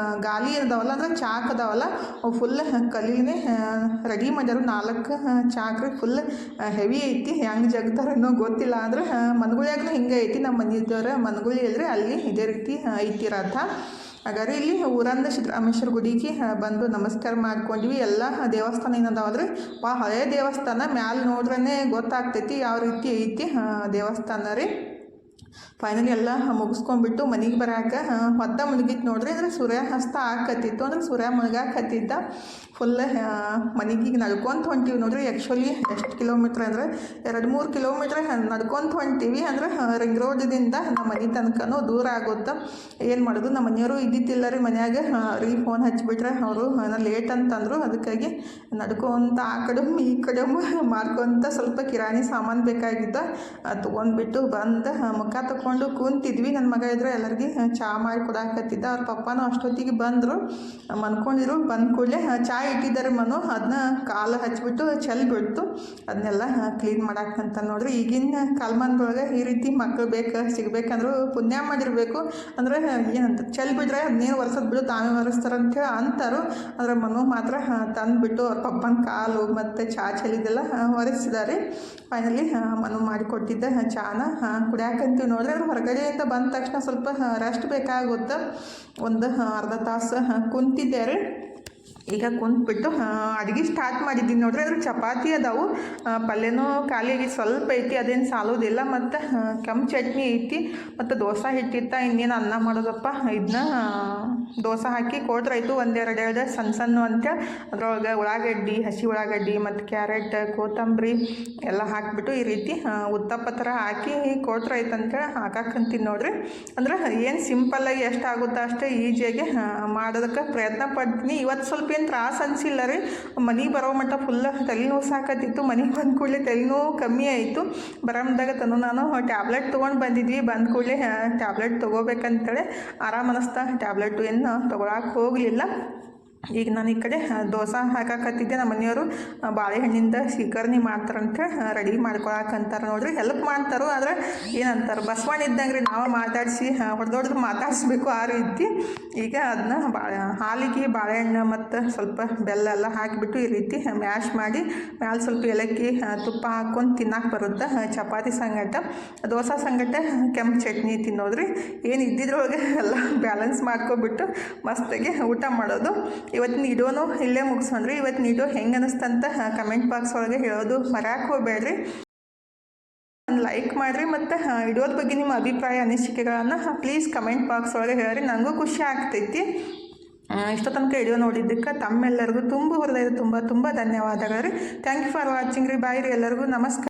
ಗಾಲಿ ಇದಾವಲ್ಲ, ಅಂದ್ರೆ ಚಾಕ್ ಅದಾವಲ್ಲ, ಅವು ಫುಲ್ ಕಲ್ಲಿನೇ ರೆಡಿ ಮಾಡ್ಯಾರು. 4 ಚಾಕ್ರಿ ಫುಲ್ ಹೆವಿ ಐತಿ. ಹೆಂಗೆ ಜಗ್ತಾರನ್ನೋ ಗೊತ್ತಿಲ್ಲ. ಅಂದ್ರೆ ಮನಗುಳಿಯಾಗೂ ಹಿಂಗೆ ಐತಿ. ನಮ್ಮ ಮನೆಯವ್ರ ಮನಗುಳಿ ಅಲ್ರಿ, ಅಲ್ಲಿ ಇದೇ ರೀತಿ ಐತಿ ರಥ. ಹಾಗಾದ್ರೆ ಇಲ್ಲಿ ಊರಂದ ಸಿದ್ದರಾಮೇಶ್ವರ ಗುಡಿಗೆ ಬಂದು ನಮಸ್ಕಾರ ಮಾಡ್ಕೊಂಡ್ವಿ. ಎಲ್ಲ ದೇವಸ್ಥಾನ ಏನದಾವಲ್ರಿ, ಭಾಳ ಹಳೆಯ ದೇವಸ್ಥಾನ. ಮ್ಯಾಲೆ ನೋಡ್ರೇ ಗೊತ್ತಾಗ್ತೈತಿ ಯಾವ ರೀತಿ ಐತಿ ದೇವಸ್ಥಾನ ರೀ. ಫೈನಲಿ ಎಲ್ಲ ಮುಗಿಸ್ಕೊಂಡ್ಬಿಟ್ಟು ಮನೆಗೆ ಬರಾಕ ಹೊತ್ತ ಮುಳುಗಿತ್ತು ನೋಡ್ರಿ. ಅಂದರೆ ಸೂರ್ಯ ಹಸ್ತ ಹಾಕತ್ತಿತ್ತು, ಅಂದ್ರೆ ಸೂರ್ಯ ಮುಳುಗಾಕತ್ತಿದ್ದ. ಫುಲ್ ಮನೆಗೆ ನಡ್ಕೊಂತ ಹೊಂಟೀವಿ ನೋಡ್ರಿ. ಆ್ಯಕ್ಚುಲಿ ಎಷ್ಟು ಕಿಲೋಮೀಟ್ರ್ ಅಂದರೆ 2-3 ಕಿಲೋಮೀಟ್ರ್ ನಡ್ಕೊಂತ ಹೊಂಟೀವಿ. ಅಂದ್ರೆ ರಿಂಗ್ ರೋಡ್ದಿಂದ ನಮ್ಮ ಮನೆ ತನಕನೂ ದೂರ ಆಗುತ್ತೆ. ಏನು ಮಾಡೋದು, ನಮ್ಮ ಮನೆಯವರು ಇದ್ದಿತ್ತಿಲ್ಲ ರೀ ಮನ್ಯಾಗ. ರೀ ಫೋನ್ ಹಚ್ಚಿಬಿಟ್ರೆ ಅವರು ನಾನು ಲೇಟ್ ಅಂತಂದರು. ಅದಕ್ಕಾಗಿ ನಡ್ಕೊಂತ ಆ ಕಡೆ ಈ ಕಡೆ ಮಾಡ್ಕೊತ ಸ್ವಲ್ಪ ಕಿರಾಣಿ ಸಾಮಾನು ಬೇಕಾಗಿದ್ದ ತೊಗೊಂಡ್ಬಿಟ್ಟು ಬಂದು ಮುಖ ತಗೊಂಡು ಕೂತಿದ್ವಿ. ನನ್ನ ಮಗ ಇದ್ರೆ ಎಲ್ಲರಿಗೆ ಚಹಾ ಮಾಡಿ ಕೊಡಾಕತ್ತಿದ್ದ. ಅವ್ರ ಪಪ್ಪನೂ ಅಷ್ಟೊತ್ತಿಗೆ ಬಂದರು, ಮನ್ಕೊಂಡಿರು. ಬಂದ ಕೂಡಲೇ ಚಹಾ ಇಟ್ಟಿದ್ದಾರೆ ಅದನ್ನ ಕಾಲು ಹಚ್ಬಿಟ್ಟು ಚೆಲ್ಬಿಡ್ತು. ಅದನ್ನೆಲ್ಲ ಕ್ಲೀನ್ ಮಾಡಾಕಂತ ನೋಡ್ರಿ. ಈಗಿನ ಕಾಲಮಾನದೊಳಗೆ ಈ ರೀತಿ ಮಕ್ಕಳು ಸಿಗ್ಬೇಕಂದ್ರೂ ಪುಣ್ಯ ಮಾಡಿರಬೇಕು. ಅಂದರೆ ಏನಂತ ಚೆಲ್ಬಿಟ್ರೆ ಅದನ್ನೇನು ಒರೆಸೋದು ಬಿಡು, ತಾವೇ ಒರೆಸ್ತಾರಂತೇಳಿ ಅಂತಾರು. ಆದರೆ ಮಾತ್ರ ತಂದುಬಿಟ್ಟು ಅವ್ರ ಪಪ್ಪನ ಕಾಲು ಮತ್ತು ಚಹಾ ಚೆಲ್ಲಿದ್ದೆಲ್ಲ ಒರೆಸಿದ್ದಾರೆ. ಫೈನಲಿ ಮಾಡಿಕೊಟ್ಟಿದ್ದ ಚಹಾನ ಕುಡಿಯಾಕಂತೀವಿ ನೋಡ್ರಿ. ಅವ್ರು ಹೊರಗಡೆಯಿಂದ ಬಂದ ತಕ್ಷಣ ಸ್ವಲ್ಪ ರೆಸ್ಟ್ ಬೇಕಾಗುತ್ತೆ. ಒಂದು ಅರ್ಧ ತಾಸು ಕುಂತಿದ್ದಾರೆ. ಈಗ ಕುಂತ್ಬಿಟ್ಟು ಅಡುಗೆ ಸ್ಟಾರ್ಟ್ ಮಾಡಿದ್ದೀನಿ ನೋಡ್ರಿ. ಅದ್ರ ಚಪಾತಿ ಅದಾವು, ಪಲ್ಯನೂ ಖಾಲಿಯಾಗಿ ಸ್ವಲ್ಪ ಐತಿ, ಅದೇನು ಸಾಲೋದಿಲ್ಲ. ಮತ್ತು ಕೆಂಪು ಚಟ್ನಿ ಐತಿ, ಮತ್ತು ದೋಸೆ ಹಿಟ್ಟಿತ್ತ. ಇನ್ನೇನು ಅನ್ನ ಮಾಡೋದಪ್ಪ. ಇದನ್ನ ದೋಸೆ ಹಾಕಿ ಕೊಟ್ರಾಯ್ತು. 1-2 ಸಣ್ಣ ಅಂತೇಳಿ ಅದ್ರೊಳಗೆ ಉಳ್ಳಾಗಡ್ಡಿ, ಹಸಿ ಉಳ್ಳಾಗಡ್ಡಿ ಮತ್ತು ಕ್ಯಾರೆಟ್, ಕೊತ್ತಂಬರಿ ಎಲ್ಲ ಹಾಕಿಬಿಟ್ಟು ಈ ರೀತಿ ಉತ್ತಪ್ಪ ಥರ ಹಾಕಿ ಕೊಟ್ರಾಯ್ತು ಅಂತೇಳಿ ಹಾಕಾಕಂತೀನಿ ನೋಡ್ರಿ. ಅಂದ್ರೆ ಏನು ಸಿಂಪಲ್ಲಾಗಿ ಎಷ್ಟು ಆಗುತ್ತೋ ಅಷ್ಟೇ ಈಜಿಯಾಗಿ ಮಾಡೋದಕ್ಕೆ ಪ್ರಯತ್ನ ಪಡ್ತೀನಿ. ಇವತ್ತು ಸ್ವಲ್ಪ ಏನು ತ್ರಾಸು ಅನಿಸಿಲ್ಲ ರೀ. ಮನೆಗೆ ಬರೋ ಮಟ್ಟ ಫುಲ್ ತಲೆನೋವು ಸಾಕತ್ತಿತ್ತು. ಮನೆಗೆ ಬಂದ ಕೂಡಲೇ ತಲೆನೋವು ಕಮ್ಮಿ ಆಯಿತು. ಬರಮ್ದಾಗ ನಾನು ಟ್ಯಾಬ್ಲೆಟ್ ತೊಗೊಂಡು ಬಂದಿದ್ವಿ. ಬಂದ ಕೂಡಲೇ ಟ್ಯಾಬ್ಲೆಟ್ ತೊಗೋಬೇಕಂತೇಳಿ ಆರಾಮ ಅನ್ನಿಸ್ತಾ ಟ್ಯಾಬ್ಲೆಟು ಏನು ತೊಗೊಳಕ್ಕೆ ಹೋಗಲಿಲ್ಲ. ಈಗ ನಾನು ಈ ಕಡೆ ದೋಸೆ ಹಾಕಾಕತ್ತಿದ್ದೆ. ನಮ್ಮ ಮನೆಯವರು ಬಾಳೆಹಣ್ಣಿಂದ ಸೀಕರ್ಣಿ ಮಾಡ್ತಾರಂತೆ, ರೆಡಿ ಮಾಡ್ಕೊಳಕಂತಾರೆ ನೋಡ್ರಿ. ಹೆಲ್ಪ್ ಮಾಡ್ತಾರೋ, ಆದರೆ ಏನಂತಾರೆ ಬಸವಣ್ಣ ಇದ್ದಂಗೆ ರೀ, ನಾವು ಮಾತಾಡಿಸಿ ಹೊಡೆದೊಡ್ದು ಮಾತಾಡಿಸ್ಬೇಕು ಆ ರೀತಿ. ಈಗ ಅದನ್ನ ಹಾಲಿಗೆ ಬಾಳೆಹಣ್ಣು ಮತ್ತು ಸ್ವಲ್ಪ ಬೆಲ್ಲ ಎಲ್ಲ ಹಾಕಿಬಿಟ್ಟು ಈ ರೀತಿ ಮ್ಯಾಶ್ ಮಾಡಿ ಮ್ಯಾಲೆ ಸ್ವಲ್ಪ ಏಲಕ್ಕಿ ತುಪ್ಪ ಹಾಕ್ಕೊಂಡು ತಿನ್ನಕ್ಕೆ ಬರುತ್ತೆ. ಚಪಾತಿ ಸಂಗಟ, ದೋಸೆ ಸಂಗಟ ಕೆಂಪು ಚಟ್ನಿ ತಿನ್ನೋದ್ರಿ. ಏನು ಇದ್ದಿದ್ರೊಳಗೆ ಎಲ್ಲ ಬ್ಯಾಲೆನ್ಸ್ ಮಾಡ್ಕೊಬಿಟ್ಟು ಮಸ್ತಾಗಿ ಊಟ ಮಾಡೋದು. ಇವತ್ತಿನ ವಿಡಿಯೋನು ಇಲ್ಲೇ ಮುಗಿಸೋಣ್ರಿ. ಇವತ್ತಿನ ವಿಡಿಯೋ ಹೆಂಗೆ ಅನ್ನಿಸ್ತಂತ ಕಮೆಂಟ್ ಬಾಕ್ಸ್ ಒಳಗೆ ಹೇಳೋದು ಮರ್ಯಾಕೆ ಹೋಗಬೇಡ್ರಿ. ಒಂದು ಲೈಕ್ ಮಾಡಿರಿ, ಮತ್ತು ವಿಡಿಯೋದ ಬಗ್ಗೆ ನಿಮ್ಮ ಅಭಿಪ್ರಾಯ ಅನಿಸಿಕೆಗಳನ್ನು ಪ್ಲೀಸ್ ಕಮೆಂಟ್ ಬಾಕ್ಸ್ ಒಳಗೆ ಹೇಳ್ರಿ. ನನಗೂ ಖುಷಿ ಆಗ್ತೈತಿ. ಇಷ್ಟ ತನಕ ವಿಡಿಯೋ ನೋಡಿದ್ದಕ್ಕೆ ತಮ್ಮೆಲ್ಲರಿಗೂ ತುಂಬ ಹೃದಯದ ತುಂಬ ಧನ್ಯವಾದಗಳು ರೀ. ಥ್ಯಾಂಕ್ ಯು ಫಾರ್ ವಾಚಿಂಗ್ ರೀ. ಬಾಯ್ ರೀ ಎಲ್ಲರಿಗೂ. ನಮಸ್ಕಾರ.